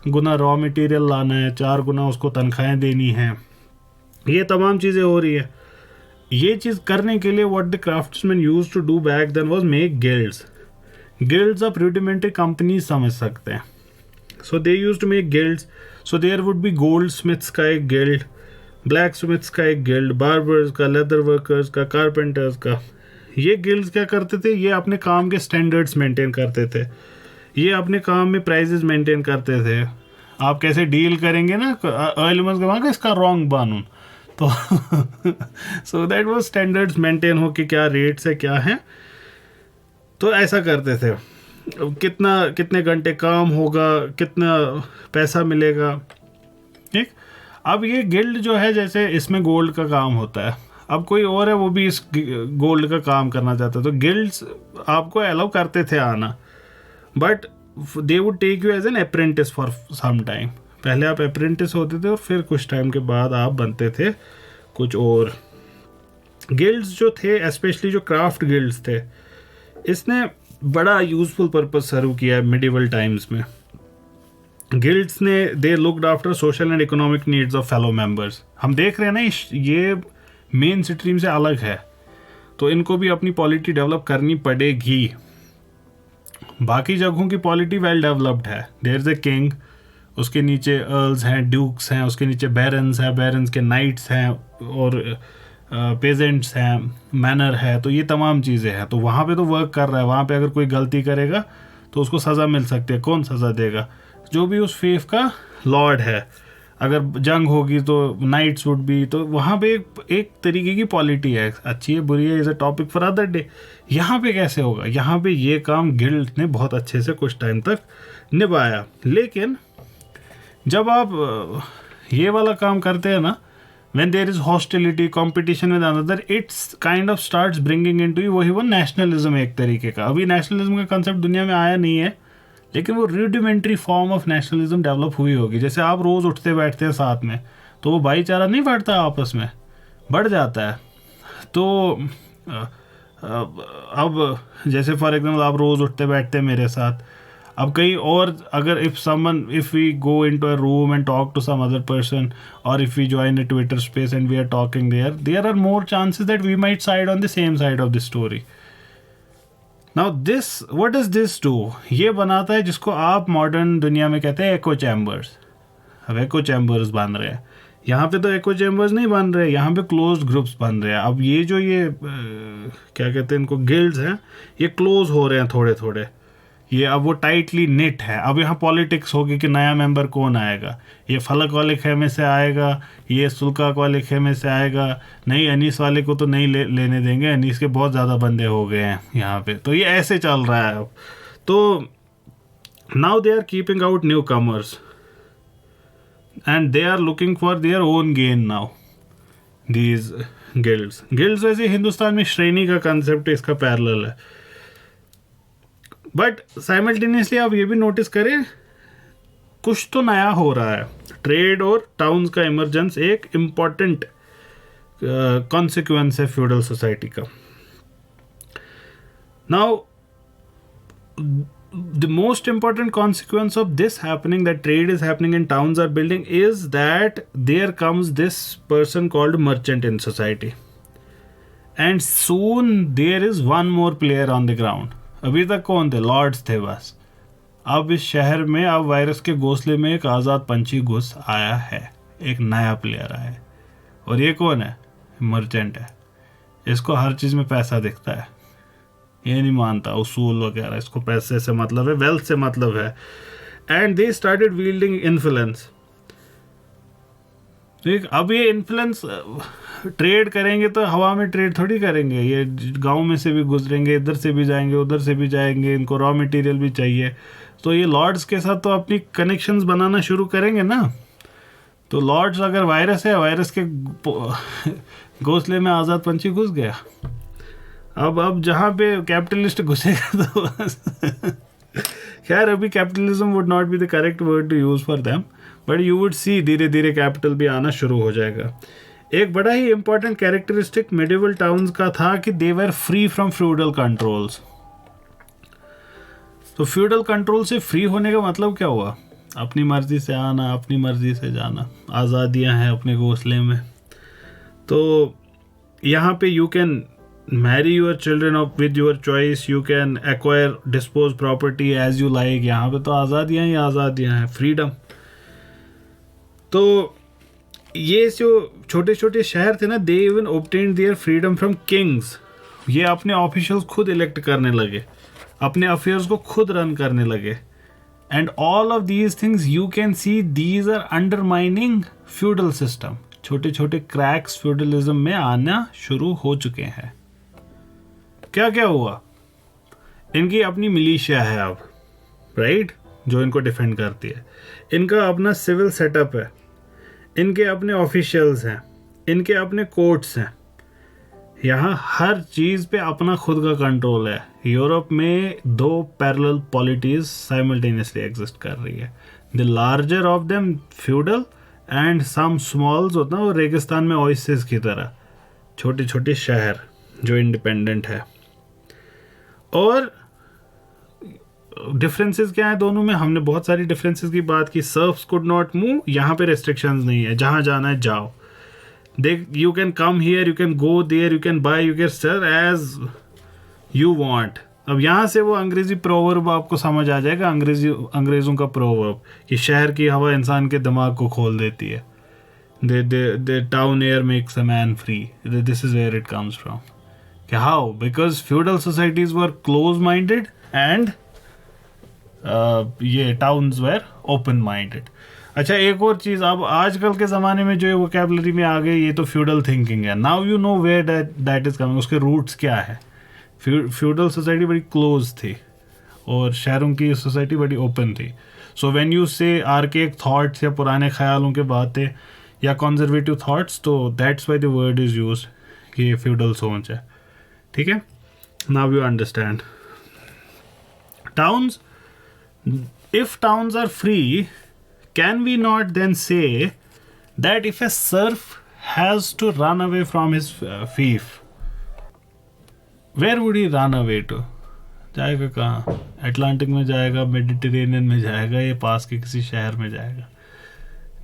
गुना रॉ मटेरियल लाना है, 4 गुना उसको तनख्वाहें देनी है। ये तमाम चीज़ें हो रही है। ये चीज़ करने के लिए what the craftsman used to do back then was make guilds of rudimentary companies समझ सकते हैं। So they used to make guilds. So there would be goldsmiths का एक गिल्ड, ब्लैक स्मिथ्स का एक गिल्ड, बार्बर्स का, लेदर वर्कर्स का, कारपेंटर्स का। ये गिल्ड्स क्या करते थे? ये अपने काम के स्टैंडर्ड्स मेंटेन करते थे, ये अपने काम में प्राइजेस मेंटेन करते थे। आप कैसे डील करेंगे ना, का इसका रॉन्ग बानून, तो सो दैट वो स्टैंडर्ड्स मेंटेन हो कि क्या रेट्स है, क्या है, तो ऐसा करते थे। कितने घंटे काम होगा, कितना पैसा मिलेगा। ठीक, अब ये गिल्ड जो है, जैसे इसमें गोल्ड का काम होता है, अब कोई और है वो भी इस गोल्ड का काम करना चाहता है, तो गिल्ड्स आपको अलाउ करते थे आना, but they would take you as an apprentice for some time. पहले आप अप्रेंटिस होते थे और फिर कुछ टाइम के बाद आप बनते थे कुछ और। गिल्ड्स जो थे, स्पेशली जो क्राफ्ट गिल्ड्स थे, इसने बड़ा यूजफुल पर्पस सर्व किया है मिडिवल टाइम्स में। गिल्ड्स ने they looked after social and economic needs of fellow members. हम देख रहे हैं ना ये मेन स्ट्रीम से अलग है, तो इनको भी अपनी पॉलिटी डेवलप करनी पड़ेगी। बाकी जगहों की पॉलिटी वेल डेवलप्ड है, देयर इज ए किंग, उसके नीचे अर्ल्स हैं, ड्यूक्स हैं, उसके नीचे बैरन्स हैं, बैरन्स के नाइट्स हैं और पेजेंट्स हैं, मैनर है, तो ये तमाम चीज़ें हैं। तो वहाँ पे तो वर्क कर रहा है, वहाँ पे अगर कोई गलती करेगा तो उसको सज़ा मिल सकती है। कौन सज़ा देगा? जो भी उस फेफ का लॉर्ड है। अगर जंग होगी तो नाइट्स वुड बी, तो वहाँ पे एक तरीके की पॉलिटी है, अच्छी है बुरी है, is a topic for other day. यहाँ पे कैसे होगा? यहाँ पे ये काम गिल्ड ने बहुत अच्छे से कुछ टाइम तक निभाया। लेकिन जब आप ये वाला काम करते हैं ना, when there is hostility, competition with another, it's kind of starts bringing into you वही वो नेशनलिज्म एक तरीके का। अभी नेशनलिज्म का कंसेप्ट दुनिया में आया नहीं है, लेकिन वो rudimentary form of nationalism develop हुई होगी। जैसे आप रोज़ उठते बैठते हैं साथ में, तो वो भाईचारा नहीं बढ़ता, आपस में बढ़ जाता है। तो अब जैसे फॉर एग्जाम्पल आप रोज़ उठते बैठते हैं मेरे साथ, अब कहीं और अगर if we go into a room and talk to some other person, or if we join a Twitter space and we are talking there are more chances that we might side on the same side of the story. Now this, what does this do? ये बनाता है जिसको आप मॉडर्न दुनिया में कहते हैं एको चैम्बर्स। अब एको चैम्बर्स बन रहे हैं, यहाँ पे तो एको चैम्बर्स नहीं बन रहे, यहाँ पे क्लोज्ड ग्रुप्स बन रहे हैं। अब ये जो क्या कहते हैं इनको, गिल्ड्स हैं, ये क्लोज हो रहे हैं थोड़े थोड़े, ये अब वो टाइटली निट है। अब यहाँ पॉलिटिक्स होगी कि नया मेंबर कौन आएगा, ये फलक वाले खेमे से आएगा, ये सुल्का वाले खेमे से आएगा, नहीं अनीस वाले को तो नहीं लेने देंगे, अनीस के बहुत ज़्यादा बंदे हो गए हैं यहाँ पे। तो ये ऐसे चल रहा है अब। तो now they are keeping out new comers and they are looking for their own gain now, these guilds वैसे हिंदुस्तान में श्रेणी का कंसेप्ट इसका पैरेलल है, बट साइमल्टेनियसली आप ये भी नोटिस करें कुछ तो नया हो रहा है। ट्रेड और टाउन्स का इमरजेंस एक इम्पॉर्टेंट कॉन्सिक्वेंस है फ्यूडल सोसाइटी का। Now the most important consequence of this happening, that trade is happening and towns are building, is that there comes this person called merchant in society, and soon there is one more player on the ground. अभी तक कौन थे? लॉर्ड्स थे बस। अब इस शहर में अब वायरस के घोंसले में एक आज़ाद पंछी घुस आया है, एक नया प्लेयर आया है, और ये कौन है? मर्चेंट है। इसको हर चीज़ में पैसा दिखता है, ये नहीं मानता उसूल वगैरह, इसको पैसे से मतलब है, वेल्थ से मतलब है। And they started building influence. ठीक, अब ये इन्फ्लुएंस ट्रेड करेंगे तो हवा में ट्रेड थोड़ी करेंगे, ये गांव में से भी गुजरेंगे, इधर से भी जाएंगे, उधर से भी जाएंगे, इनको रॉ मटेरियल भी चाहिए। तो ये लॉर्ड्स के साथ तो अपनी कनेक्शंस बनाना शुरू करेंगे ना। तो लॉर्ड्स अगर वायरस है, वायरस के घोंसले में आज़ाद पंछी घुस गया। अब जहाँ पे कैपिटलिस्ट घुसेगा तो खैर अभी capitalism would not be the correct word to use for them, but you would see धीरे धीरे कैपिटल भी आना शुरू हो जाएगा। एक बड़ा ही इंपॉर्टेंट कैरेक्टरिस्टिक मिडिवल टाउन्स का था कि they were free from feudal controls. तो फ्यूडल कंट्रोल से फ्री होने का मतलब क्या हुआ? अपनी मर्जी से आना, अपनी मर्जी से जाना, आज़ादियां हैं अपने घोंसले में। तो यहाँ पे you can marry your children off with your choice, you can acquire dispose property as you like. यहाँ पे तो आज़ादियाँ ही आज़ादियाँ हैं, फ्रीडम। तो ये जो छोटे छोटे शहर थे ना, they even obtained their freedom from Kings. ये अपने ऑफिशियल्स खुद इलेक्ट करने लगे, अपने अफेयर्स को खुद रन करने लगे। And all of these things you can see these are undermining feudal system. छोटे छोटे क्रैक्स फ्यूडलिज्म में आना शुरू हो चुके हैं। क्या क्या हुआ? इनकी अपनी मिलिशिया है अब, राइट, जो इनको डिफेंड करती है। इनका अपना सिविल सेटअप है, इनके अपने ऑफिशियल्स हैं, इनके अपने कोर्ट्स हैं, यहाँ हर चीज़ पे अपना खुद का कंट्रोल है। यूरोप में 2 पैरेलल पॉलिटीज साइमल्टेनियसली एग्जिस्ट कर रही है। The larger of them feudal and some smalls होता है वो रेगिस्तान में ओएसिस की तरह छोटे छोटे शहर जो इंडिपेंडेंट है। और डिफरेंसेस क्या है दोनों में? हमने बहुत सारी डिफरेंसेस की बात की। सर्फ्स कुड नॉट मूव, यहाँ पे रेस्ट्रिक्शंस नहीं है, जहाँ जाना है जाओ। You can come here, you can go there, you can buy, you can sell as you want. अब यहाँ से वो अंग्रेजी प्रोवर्ब आपको समझ आ जाएगा, अंग्रेज़ों का प्रोवर्ब कि शहर की हवा इंसान के दिमाग को खोल देती है। The town air makes a man free. This is where it comes from. How? Because feudal societies were close-minded and ये towns were open-minded. अच्छा, एक और चीज़, अब आजकल के ज़माने में जो है वोकैबुलरी में आ गई, ये तो फ्यूडल थिंकिंग है। Now you know where that is coming, उसके रूट्स क्या है। फ्यूडल सोसाइटी बड़ी क्लोज थी और शहरों की सोसाइटी बड़ी ओपन थी। So when you say archaic thoughts या पुराने ख्यालों के बातें या कंजर्वेटिव थॉट्स, तो that's why the word is used कि ये फ्यूडल सोच है। ठीक है, now you understand. Towns, if towns are free, can we not then say that if a serf has to run away from his fief, where would he run away to? जाएगा कहाँ? अटलांटिक में जाएगा, मेडिटेरेनियन में जाएगा, या पास के किसी शहर में जाएगा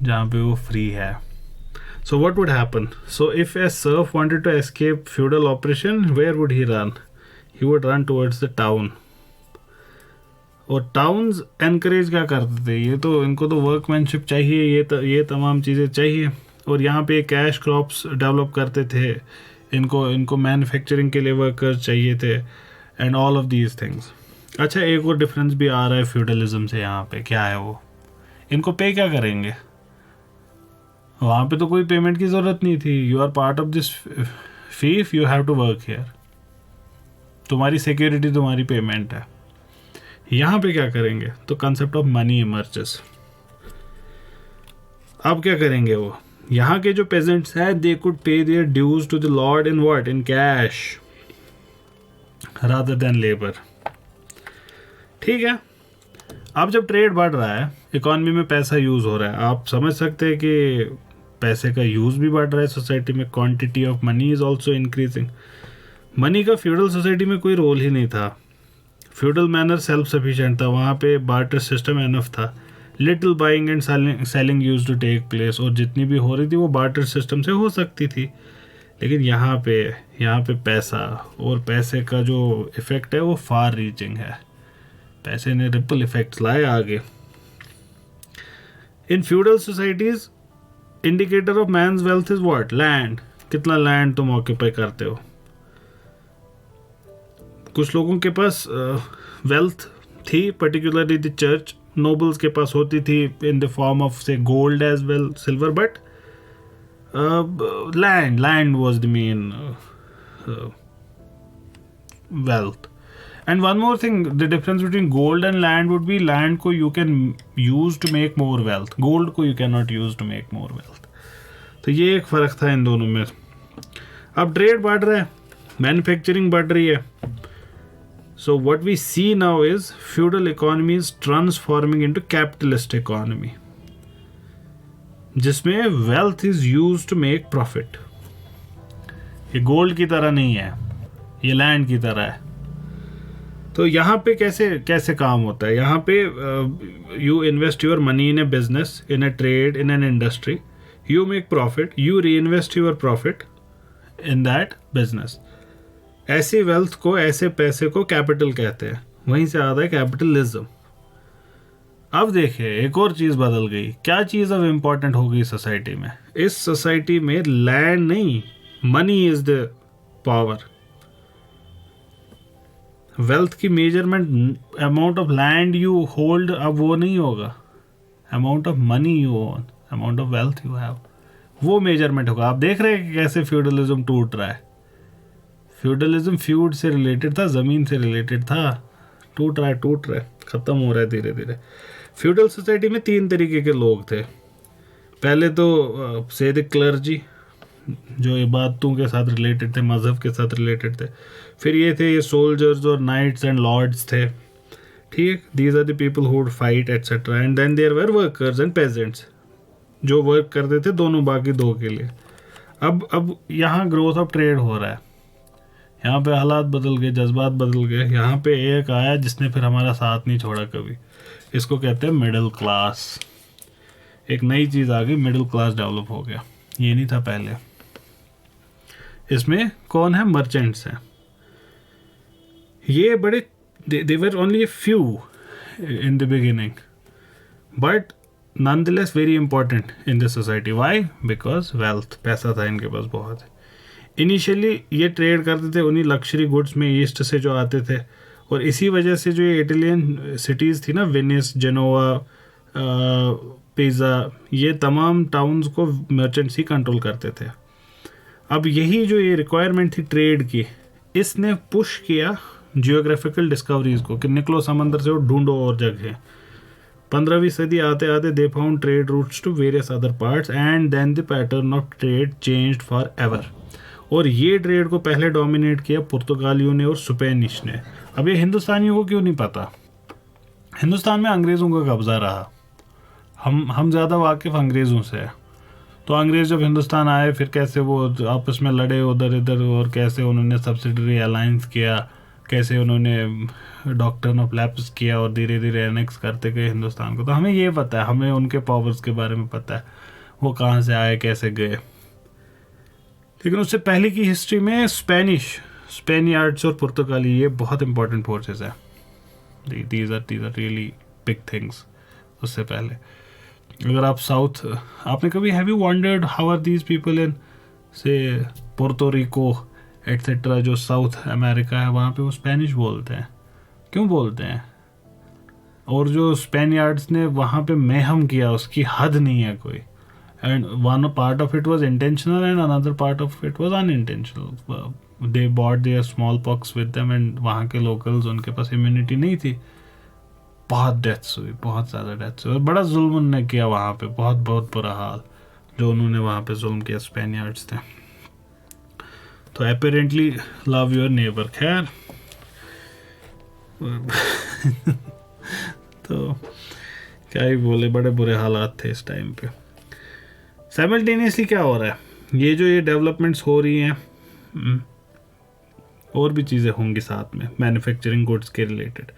जहाँ पे वो फ्री है। So what would happen? So if a serf wanted to escape feudal oppression, where would he run? He would run towards the town. और टाउन्स एनकरेज क्या करते थे? ये तो इनको तो वर्कमैनशिप चाहिए, ये तमाम चीज़ें चाहिए। और यहाँ पे कैश क्रॉप्स डेवलप करते थे, इनको मैन्युफैक्चरिंग के लिए वर्कर्स चाहिए थे and all of these things. अच्छा, एक और डिफरेंस भी आ रहा है फ्यूडलिज्म से यहाँ पे। क्या है वो? इनको पे क्या करेंगे? वहाँ पे तो कोई पेमेंट की ज़रूरत नहीं थी। You are part of this fief, you have to work here. तुम्हारी सिक्योरिटी तुम्हारी पेमेंट है। यहाँ पे क्या करेंगे? तो कंसेप्ट ऑफ मनी इमर्जेस। अब क्या करेंगे वो? यहाँ के जो पेजेंट्स हैं, they could pay their dues to the lord in what? In cash rather than labour. ठीक है, अब जब ट्रेड बढ़ रहा है, इकॉनमी में पैसा यूज़ हो रहा है, आप समझ सकते हैं कि पैसे का यूज़ भी बढ़ रहा है सोसाइटी में। Quantity of money is also increasing. Money का फ्यूडल सोसाइटी में कोई रोल ही नहीं था। फ्यूडल मैनर सेल्फ सफिशिएंट था, वहाँ पे बार्टर सिस्टम एनफ था। Little buying and selling use to take place, और जितनी भी हो रही थी वो बार्टर सिस्टम से हो सकती थी। लेकिन यहाँ पे पैसा और पैसे का जो इफ़ेक्ट है वो फार रीचिंग है। पैसे ने रिपल इफेक्ट्स लाए आगे। In feudal societies, indicator of man's wealth is what? Land. कितना लैंड तुम ऑक्यूपाई करते हो। कुछ लोगों के पास वेल्थ थी, पर्टिकुलरली द चर्च नोबल्स के पास होती थी in the form of say gold as well silver, but land was the main wealth. And one more thing, the difference between gold and land would be land को you can use to make more wealth, gold को you cannot use to make more wealth. तो ये एक फ़र्क था इन दोनों में। अब ट्रेड बढ़ रहा है, मैन्युफैक्चरिंग बढ़ रही है। So what we see now is feudal economy is transforming into capitalist economy, जिसमें wealth is used to make profit. ये गोल्ड की तरह नहीं है, ये लैंड की तरह है। तो यहाँ पे कैसे काम होता है? यहाँ पे you invest your money in a business, in a trade, in an industry, you make profit, you reinvest your profit in that business. ऐसी वेल्थ को, ऐसे पैसे को कैपिटल कहते हैं। वहीं से आता है कैपिटलिज्म। अब देखिए, एक और चीज़ बदल गई। क्या चीज़ अब इम्पोर्टेंट हो गई सोसाइटी में? इस सोसाइटी में लैंड नहीं, money is the power. Wealth की measurement amount of land you hold अब वो नहीं होगा, amount of money you own, amount of wealth you have, वो मेजरमेंट होगा। आप देख रहे हैं कि कैसे फ्यूडलिज्म टूट रहा है। फ्यूडलिज्म फ्यूड से रिलेटेड था, ज़मीन से रिलेटेड था, टूट रहा है, ख़त्म हो रहा है धीरे धीरे। फ्यूडल सोसाइटी में 3 तरीके के लोग थे। पहले तो से द क्लर्जी, जो इबादतों के साथ रिलेटेड थे, मज़हब के साथ रिलेटेड थे। फिर ये थे ये सोल्जर्स और नाइट्स एंड लॉर्ड्स थे, ठीक। These are the people who would fight etcetera, and then there were workers and peasants, जो वर्क करते थे दोनों, बाकी दो के लिए। अब यहाँ ग्रोथ ऑफ ट्रेड हो रहा है, यहाँ पे हालात बदल गए, जज्बात बदल गए। यहाँ पे एक आया जिसने फिर हमारा साथ नहीं छोड़ा कभी, इसको कहते हैं मिडिल क्लास। एक नई चीज़ आ गई, मिडिल क्लास डेवलप हो गया, ये नहीं था पहले। इसमें कौन है? मर्चेंट्स हैं। ये बड़े they were only a few in the beginning, but nonetheless very important in the society. Why? Because wealth, पैसा था इनके पास बहुत। इनिशियली ये ट्रेड करते थे उन्हीं लक्जरी गुड्स में ईस्ट से जो आते थे, और इसी वजह से जो ये इटालियन सिटीज़ थी ना, वेनिस, जेनोवा, पिज़ा, ये तमाम टाउन्स को मर्चेंट्स ही कंट्रोल करते थे। अब यही जो ये रिक्वायरमेंट थी ट्रेड की, इसने पुश किया जियोग्राफिकल डिस्कवरीज को कि निकलो समंदर से और ढूंढो और जगह। 15वीं सदी आते आते they found trade routes to various other parts, and then the pattern of trade changed for ever. और ये ट्रेड को पहले डोमिनेट किया पुर्तगालियों ने और स्पेनिश ने। अब ये हिंदुस्तानियों को क्यों नहीं पता? हिंदुस्तान में अंग्रेज़ों का कब्जा रहा, हम ज़्यादा वाकिफ़ अंग्रेज़ों से है। तो अंग्रेज़ जब हिंदुस्तान आए, फिर कैसे वो आपस में लड़े उधर इधर, और कैसे उन्होंने सब्सिडरी अलायंस किया, कैसे उन्होंने डॉक्ट्रिन ऑफ लैप्स किया, और धीरे धीरे एनेक्स करते गए हिंदुस्तान को। तो हमें ये पता है, हमें उनके पावर्स के बारे में पता है, वो कहाँ से आए, कैसे गए। लेकिन उससे पहले की हिस्ट्री में स्पेनियार्ड्स और पुर्तगाली, ये बहुत इंपॉर्टेंट फोर्सेस है। These are really big things. उससे पहले अगर आप साउथ, आपने कभी have you wondered how are these people in say Puerto Rico etcetera, जो साउथ अमेरिका है, वहाँ पे वो स्पेनिश बोलते हैं। क्यों बोलते हैं? और जो स्पेनियार्ड्स ने वहाँ पे मेहम किया, उसकी हद नहीं है कोई। And one part of it was intentional and another part of it was unintentional. They bought their smallpox with them, and वहाँ के लोकल्स, उनके पास इम्यूनिटी नहीं थी। बहुत डेथ्स हुई, बहुत ज़्यादा डेथ्स हुई, और बड़ा जुल्म उन्होंने किया वहाँ पे, बहुत बहुत बुरा हाल जो उन्होंने वहाँ पे जुल्म किया स्पेनियार्ड्स थे। तो अपेरेंटली लव योर नेबर। खैर तो क्या ही बोले, बड़े बुरे हालात थे इस टाइम पे। साइमल्टेनियसली क्या हो रहा है, ये जो ये डेवलपमेंट्स हो रही हैं, और भी चीज़ें होंगी साथ में मैन्युफैक्चरिंग गुड्स के रिलेटेड।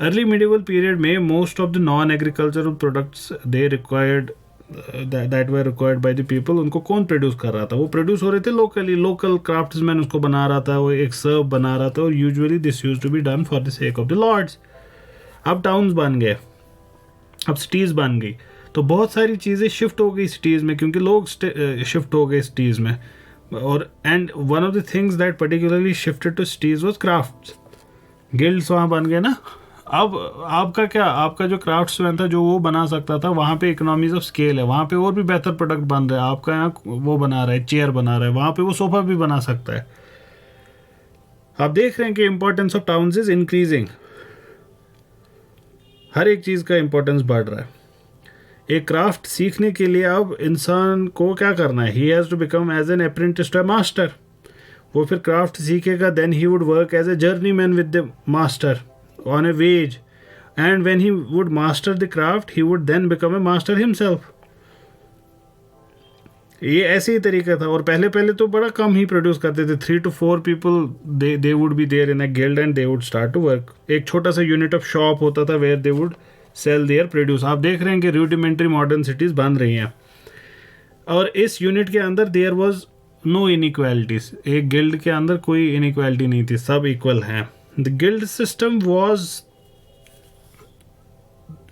अर्ली मिडिवल पीरियड में most of the non agricultural products they required that were required by the people, उनको कौन प्रोड्यूस कर रहा था? वो प्रोड्यूस हो रहे थे लोकली, लोकल क्राफ्ट्समैन उसको बना रहा था, वो एक सर्व बना रहा था, और usually this used to be done for the sake of the lords. अब टाउन्स बन गए, अब सिटीज़ बन गई, तो बहुत सारी चीज़ें शिफ्ट हो गई सिटीज़ में, क्योंकि लोग शिफ्ट हो गए सिटीज़ में। और and one of the things that particularly shifted to cities was crafts. Guilds वहाँ बन गए ना। अब आपका क्या, आपका जो क्राफ्ट्समैन था जो वो बना सकता था, वहाँ पे इकोनॉमीज ऑफ स्केल है, वहाँ पे और भी बेहतर प्रोडक्ट बन रहे हैं। आपका यहाँ वो बना रहा है, चेयर बना रहा है, वहाँ पे वो सोफा भी बना सकता है। आप देख रहे हैं कि importance of towns is increasing, हर एक चीज़ का इम्पोर्टेंस बढ़ रहा है। एक क्राफ्ट सीखने के लिए अब इंसान को क्या करना है? He has to become as an apprentice to a master. वो फिर क्राफ्ट सीखेगा, then he would work as a journeyman with the master on a wage, and when he would master the craft he would then become a master himself. ये ऐसे ही तरीका था। और पहले तो बड़ा कम ही प्रोड्यूस करते थे, 3 to 4 people they would be there in a guild and they would start to work. एक छोटा सा यूनिट ऑफ शॉप होता था where they would sell their produce. आप देख रहे हैं कि रूडिमेंट्री मॉडर्न सिटीज़ बन रही हैं, और इस यूनिट के अंदर there was no inequalities. एक गिल्ड के अंदर कोई इनइक्वालिटी नहीं थी, सब इक्वल हैं। The guild system was,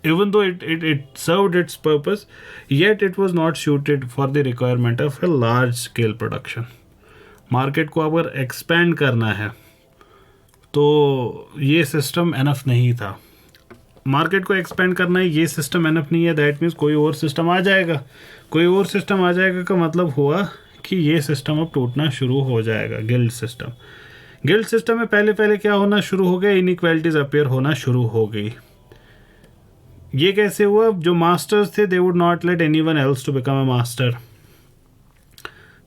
even though it served its purpose, yet it was not suited for the requirement of a large scale production. Market को अगर एक्सपेंड करना है तो ये सिस्टम एनफ नहीं था। मार्केट को एक्सपेंड करना है, ये सिस्टम एनफ नहीं है, दैट मीन्स कोई और सिस्टम आ जाएगा। कोई और सिस्टम आ जाएगा का मतलब हुआ कि ये सिस्टम अब टूटना शुरू हो जाएगा। गिल्ड सिस्टम, गिल्ड सिस्टम में पहले क्या होना शुरू हो गया? इनइक्वालिटीज अपीयर होना शुरू हो गई। ये कैसे हुआ? जो मास्टर्स थे they would not let anyone else to become a master.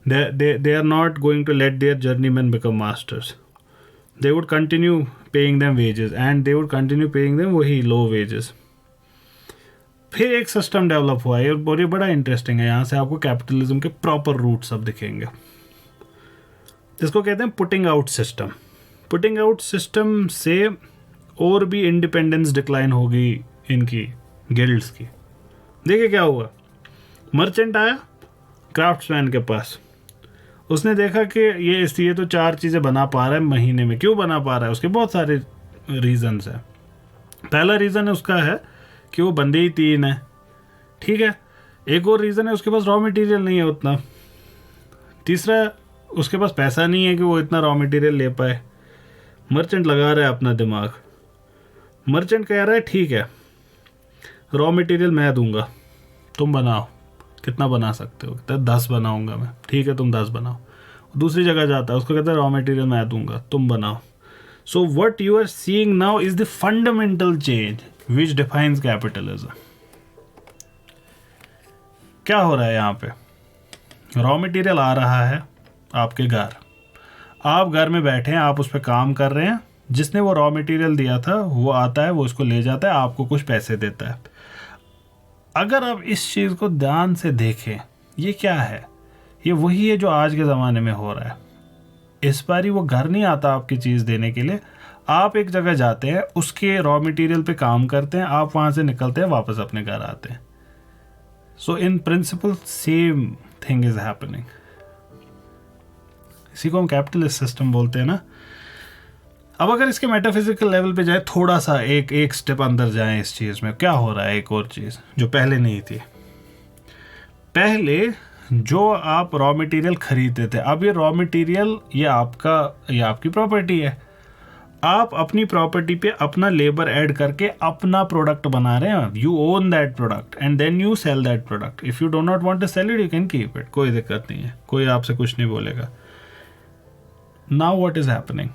They are not going to let their journeymen become masters. They would continue paying them wages, and they would continue paying them वही low wages. फिर एक सिस्टम डेवलप हुआ है और ये बड़ा इंटरेस्टिंग है. यहाँ से आपको कैपिटलिज्म के प्रॉपर रूट्स अब दिखेंगे. इसको कहते हैं putting out system. Putting out system से और भी इंडिपेंडेंस डिक्लाइन होगी इनकी गिल्ड्स की. देखिए क्या हुआ. मर्चेंट आया क्राफ्ट्समैन के पास. उसने देखा कि ये तो 4 चीज़ें बना पा रहा है महीने में. क्यों बना पा रहा है? उसके बहुत सारे रीज़न्स हैं. पहला रीज़न है उसका है कि वो बंदे ही 3 हैं. ठीक है. एक और रीज़न है उसके पास रॉ मटेरियल नहीं है उतना. तीसरा उसके पास पैसा नहीं है कि वो इतना रॉ मटेरियल ले पाए. मर्चेंट लगा रहा है अपना दिमाग. मर्चेंट कह रहा है ठीक है रॉ मटेरियल मैं दूंगा, तुम बनाओ. कितना बना सकते हो? कहता है 10 बनाऊंगा मैं. ठीक है तुम 10 बनाओ. दूसरी जगह जाता है, उसको कहता है रॉ मटेरियल मैं दूंगा, तुम बनाओ. So what you are seeing now is the fundamental change which defines capitalism. क्या हो रहा है यहाँ पे? रॉ मटेरियल आ रहा है आपके घर. आप घर में बैठे हैं, आप उस पर काम कर रहे हैं. जिसने वो रॉ मटेरियल दिया था वो आता है, वो उसको ले जाता है, आपको कुछ पैसे देता है. अगर आप इस चीज़ को ध्यान से देखें, ये क्या है? ये वही है जो आज के ज़माने में हो रहा है. इस बारी वो घर नहीं आता आपकी चीज़ देने के लिए. आप एक जगह जाते हैं, उसके रॉ मटेरियल पे काम करते हैं, आप वहाँ से निकलते हैं, वापस अपने घर आते हैं. So in principle same thing is happening. इसी को हम कैपिटलिस्ट सिस्टम बोलते हैं ना. अब अगर इसके मेटाफिजिकल लेवल पे जाए, थोड़ा सा एक स्टेप अंदर जाएं इस चीज़ में, क्या हो रहा है? एक और चीज़ जो पहले नहीं थी. पहले जो आप रॉ मटेरियल खरीदते थे, अब ये रॉ मटेरियल ये आपकी प्रॉपर्टी है. आप अपनी प्रॉपर्टी पे अपना लेबर ऐड करके अपना प्रोडक्ट बना रहे हैं. You own that product and then you sell that product. If you do not want to sell it, you can keep it. कोई दिक्कत नहीं है, कोई आपसे कुछ नहीं बोलेगा. Now what is happening?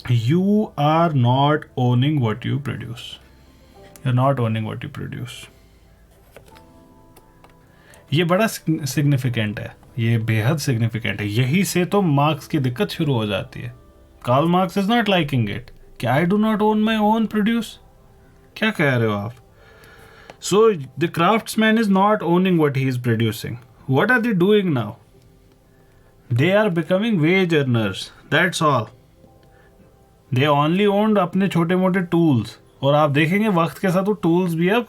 You are not owning what you produce. You're not owning what you produce. ये बड़ा सिग्निफिकेंट है, ये बेहद सिग्निफिकेंट है. यही से तो मार्क्स की दिक्कत शुरू हो जाती है. Karl Marx is not liking it कि I do not own my own produce. क्या कह रहे हो आप? So the craftsman is not owning what he is producing. What are they doing now? They are becoming wage earners. That's all. They only owned अपने छोटे मोटे टूल्स. और आप देखेंगे वक्त के साथ वो टूल्स भी अब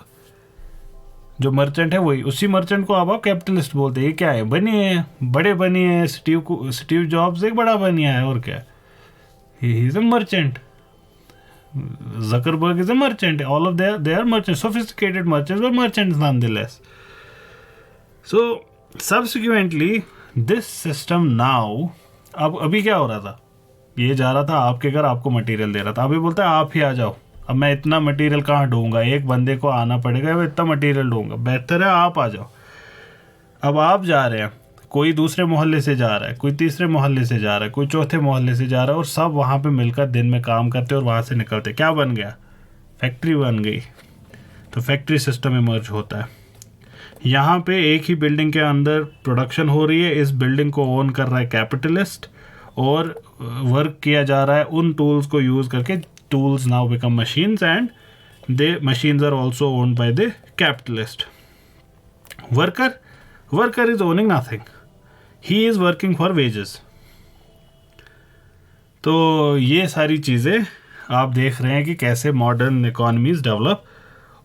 जो मर्चेंट है वही, उसी मर्चेंट को अब आप कैपिटलिस्ट बोलते हैं. ये क्या है? बनिए हैं, बड़े बनिए हैं. स्टीव जॉब्स एक बड़ा बनिया है, और क्या? He is a merchant. Zuckerberg is a merchant. All of they are merchants, sophisticated merchants, but merchants nonetheless. So subsequently this system now, अब अभी क्या हो रहा था? ये जा रहा था आपके घर, आपको मटेरियल दे रहा था. अभी बोलता है आप ही आ जाओ. अब मैं इतना मटेरियल कहाँ ढूंढूंगा? एक बंदे को आना पड़ेगा, मैं इतना मटेरियल ढूंढूंगा. बेहतर है आप आ जाओ. अब आप जा रहे हैं, कोई दूसरे मोहल्ले से जा रहा है, कोई तीसरे मोहल्ले से जा रहा है, कोई चौथे मोहल्ले से जा रहा है, और सब वहाँ पे मिलकर दिन में काम करते और वहाँ से निकलते. क्या बन गया? फैक्ट्री बन गई. तो फैक्ट्री सिस्टम इमर्ज होता है. यहाँ पे एक ही बिल्डिंग के अंदर प्रोडक्शन हो रही है. इस बिल्डिंग को ओन कर रहा है कैपिटलिस्ट, और वर्क किया जा रहा है उन टूल्स को यूज़ करके. Tools now become machines and the machines are also owned by the capitalist. Worker is owning nothing. He is working for wages. तो ये सारी चीज़ें आप देख रहे हैं कि कैसे मॉडर्न इकोनॉमीज डेवलप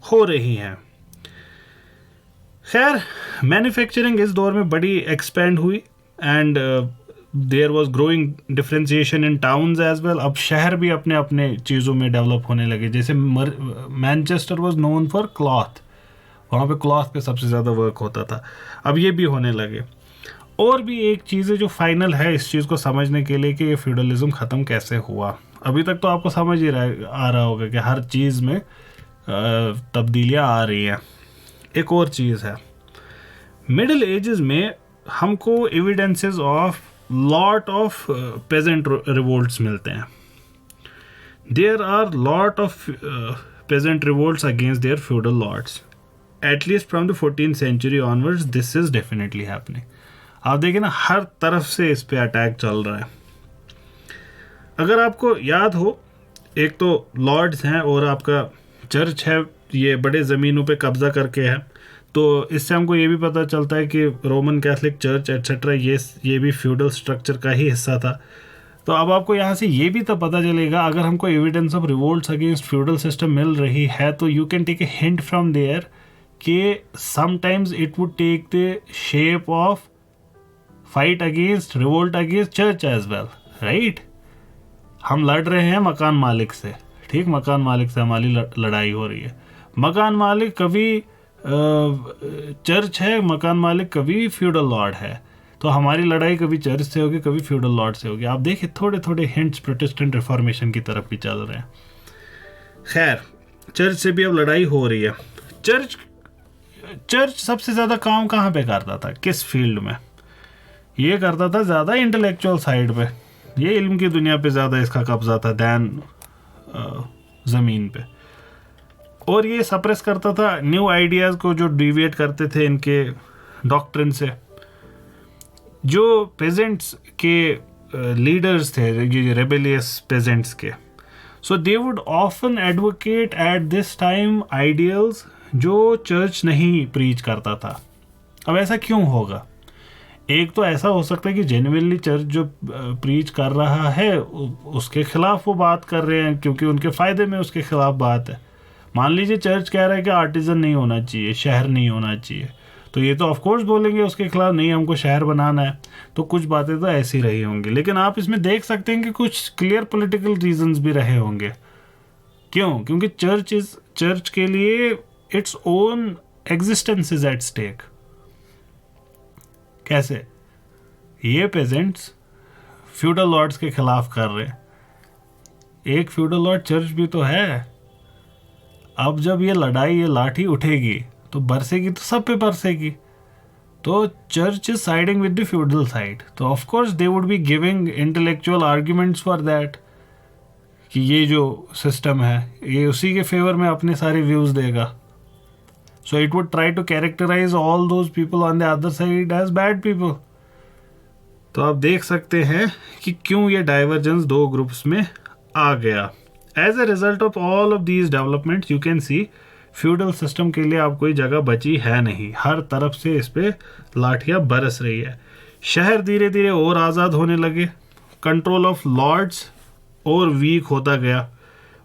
हो रही हैं. खैर, मैन्युफैक्चरिंग इस दौर में बड़ी एक्सपेंड हुई, and there was growing differentiation in towns as well. अब शहर भी अपने अपने चीज़ों में डेवलप होने लगे. जैसे Manchester was known for cloth, वहाँ पे क्लॉथ पे सबसे ज़्यादा वर्क होता था. अब ये भी होने लगे. और भी एक चीज़ है जो फाइनल है इस चीज़ को समझने के लिए कि ये फ्यूडलिज्म ख़त्म कैसे हुआ. अभी तक तो आपको समझ ही आ रहा होगा कि हर चीज़ में तब्दीलियाँ आ रही हैं. एक और चीज़ है, मिडिल एजेस में हमको evidences of lot of peasant revolts मिलते हैं. There are lot of peasant revolts against their feudal lords. At least from the 14th century onwards, this is definitely happening. आप देखिए ना, हर तरफ से इस पे अटैक चल रहा है। अगर आपको याद हो, एक तो लॉर्ड्स हैं और आपका चर्च है, ये बड़े ज़मीनों पे कब्ज़ा करके है। तो इससे हमको ये भी पता चलता है कि रोमन कैथलिक चर्च एट्सेट्रा ये भी फ्यूडल स्ट्रक्चर का ही हिस्सा था। तो अब आपको यहाँ से ये भी तो पता चलेगा, अगर हमको evidence of revolts against feudal system मिल रही है तो you can take a hint from there कि sometimes it would take the shape of fight against revolt against church as well, right. हम लड़ रहे हैं मकान मालिक से, ठीक, मकान मालिक से हमारी लड़ाई हो रही है। मकान मालिक कभी चर्च है, मकान मालिक कभी फ्यूडल लॉर्ड है, तो हमारी लड़ाई कभी चर्च से होगी, कभी फ्यूडल लॉर्ड से होगी। आप देखिए थोड़े थोड़े हिंट्स प्रोटेस्टेंट रिफॉर्मेशन की तरफ भी चल रहे हैं। खैर, चर्च से भी अब लड़ाई हो रही है। चर्च सबसे ज़्यादा काम कहाँ पे करता था, किस फील्ड में? ये करता था ज़्यादा इंटेलेक्चुअल साइड पे, ये इल्म की दुनिया पे ज़्यादा इसका कब्जा था दैन ज़मीन पे। और ये सप्रेस करता था न्यू आइडियाज़ को जो डिविएट करते थे इनके डॉक्ट्रिन से। जो पेजेंट्स के लीडर्स थे, ये रेबेलियस पेजेंट्स के, so they would often advocate at this time ideals जो चर्च नहीं प्रीच करता था। अब ऐसा क्यों होगा? एक तो ऐसा हो सकता है कि जेन्युइनली चर्च जो प्रीच कर रहा है उसके खिलाफ वो बात कर रहे हैं, क्योंकि उनके फ़ायदे में उसके खिलाफ बात है। मान लीजिए चर्च कह रहा है कि आर्टिजन नहीं होना चाहिए, शहर नहीं होना चाहिए, तो ये तो ऑफकोर्स बोलेंगे उसके खिलाफ, नहीं हमको शहर बनाना है। तो कुछ बातें तो ऐसी रही होंगी, लेकिन आप इसमें देख सकते हैं कि कुछ क्लियर पॉलिटिकल रीजंस भी रहे होंगे। क्यों? क्योंकि चर्च के लिए its own existence is at stake. कैसे? ये पेजेंट्स फ्यूडल लॉर्ड्स के खिलाफ कर रहे हैं। एक फ्यूडल लॉर्ड चर्च भी तो है। अब जब ये लड़ाई, ये लाठी उठेगी तो बरसेगी तो सब पे बरसेगी। तो church is siding with the feudal side, तो of course they would be giving intellectual arguments for that कि ये जो सिस्टम है ये उसी के फेवर में अपने सारे व्यूज देगा। So it would try to characterise all those people on the other side as bad people. तो आप देख सकते हैं कि क्यों ये डाइवर्जेंस दो ग्रुप्स में आ गया। As a result of all of these developments you can see feudal system के लिए अब कोई जगह बची है नहीं। हर तरफ से इस पे लाठियाँ बरस रही है। शहर धीरे धीरे और आज़ाद होने लगे, कंट्रोल ऑफ लॉर्ड्स और वीक होता गया,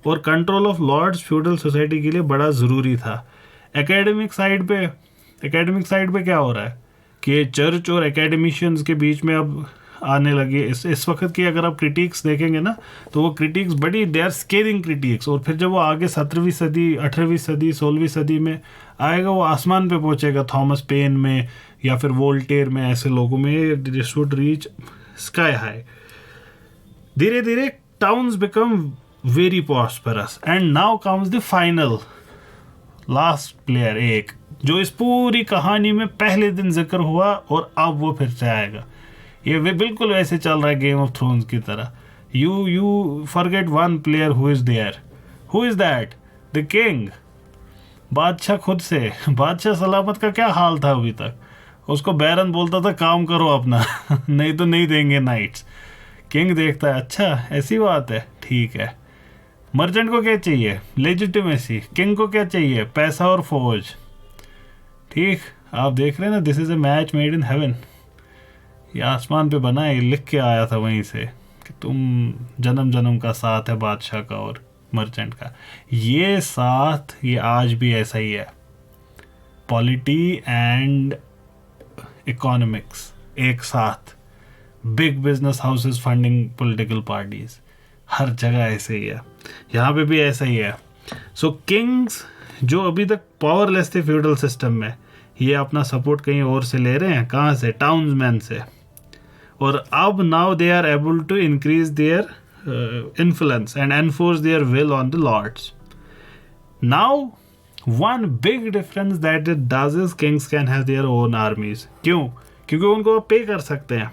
और control of lords feudal society के लिए बड़ा ज़रूरी था। एकेडमिक साइड पे क्या हो रहा है कि चर्च और एकेडमिशियंस के बीच में अब आने लगे। इस वक्त की अगर आप क्रिटिक्स देखेंगे ना, तो वो क्रिटिक्स बड़ी दे आर स्केरिंग क्रिटिक्स, और फिर जब वो आगे 17वीं सदी, 18वीं सदी, 16वीं सदी में आएगा, वो आसमान पे पहुंचेगा। थॉमस पेन में या फिर वोल्टेयर में, ऐसे लोगों में this would reach sky high. धीरे धीरे towns become very prosperous and now comes the final last player, एक जो इस पूरी कहानी में पहले दिन जिक्र हुआ और अब वो फिर से आएगा। ये वे बिल्कुल वैसे चल रहा है गेम ऑफ थ्रोन्स की तरह। You forget one player who is there. Who is that? The king, बादशाह खुद से। बादशाह सलामत का क्या हाल था अभी तक? उसको बैरन बोलता था काम करो अपना नहीं तो नहीं देंगे नाइट्स। किंग देखता है, अच्छा ऐसी बात है, ठीक है। मर्चेंट को क्या चाहिए? लेजिटिमेसी। किंग को क्या चाहिए? पैसा और फौज। ठीक, आप देख रहे हैं ना, this is a match made in heaven. ये आसमान पे बना है, लिख के आया था वहीं से कि तुम जन्म जन्म का साथ है बादशाह का और मर्चेंट का। ये साथ ये आज भी ऐसा ही है। पॉलिटी एंड इकोनॉमिक्स एक साथ, big business houses funding political parties, हर जगह ऐसे ही है। यहाँ पे भी ऐसा ही है। सो किंग्स जो अभी तक पावरलेस थे फ्यूडल सिस्टम में, ये अपना सपोर्ट कहीं और से ले रहे हैं। कहाँ से? टाउन्समैन से। और अब now they are able to increase their influence and enforce their will on the lords. Now one big difference that it does is kings can have their own armies. क्यों? क्योंकि उनको पे कर सकते हैं।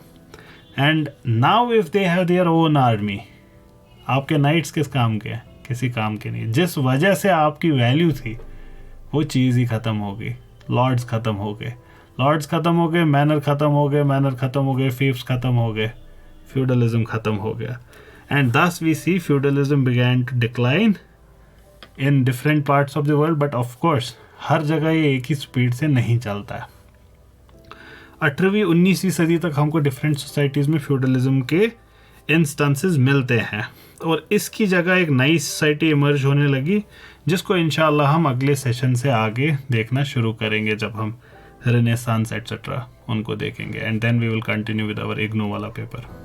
And now if they have their own army, आपके नाइट्स किस काम के हैं? किसी काम के नहीं। जिस वजह से आपकी वैल्यू थी वो चीज़ ही ख़त्म हो गई, लॉर्ड्स ख़त्म हो गए। लॉर्ड्स ख़त्म हो गए, मैनर ख़त्म हो गए, मैनर ख़त्म हो गए, फीफ्स ख़त्म हो गए, फ्यूडलिज्म ख़त्म हो गया. And thus we see feudalism began to decline in different parts of the world. But of course हर जगह ये एक ही स्पीड से नहीं चलता है. 18वीं 19वीं सदी तक हमको डिफरेंट सोसाइटीज़ में फ्यूडलिज्म के इंस्टेंसेस मिलते हैं और इसकी जगह एक नई सोसाइटी इमर्ज होने लगी जिसको इंशाल्लाह हम अगले सेशन से आगे देखना शुरू करेंगे जब हम रेनेसांस एटसेट्रा उनको देखेंगे. And then we will continue with our IGNOU वाला पेपर.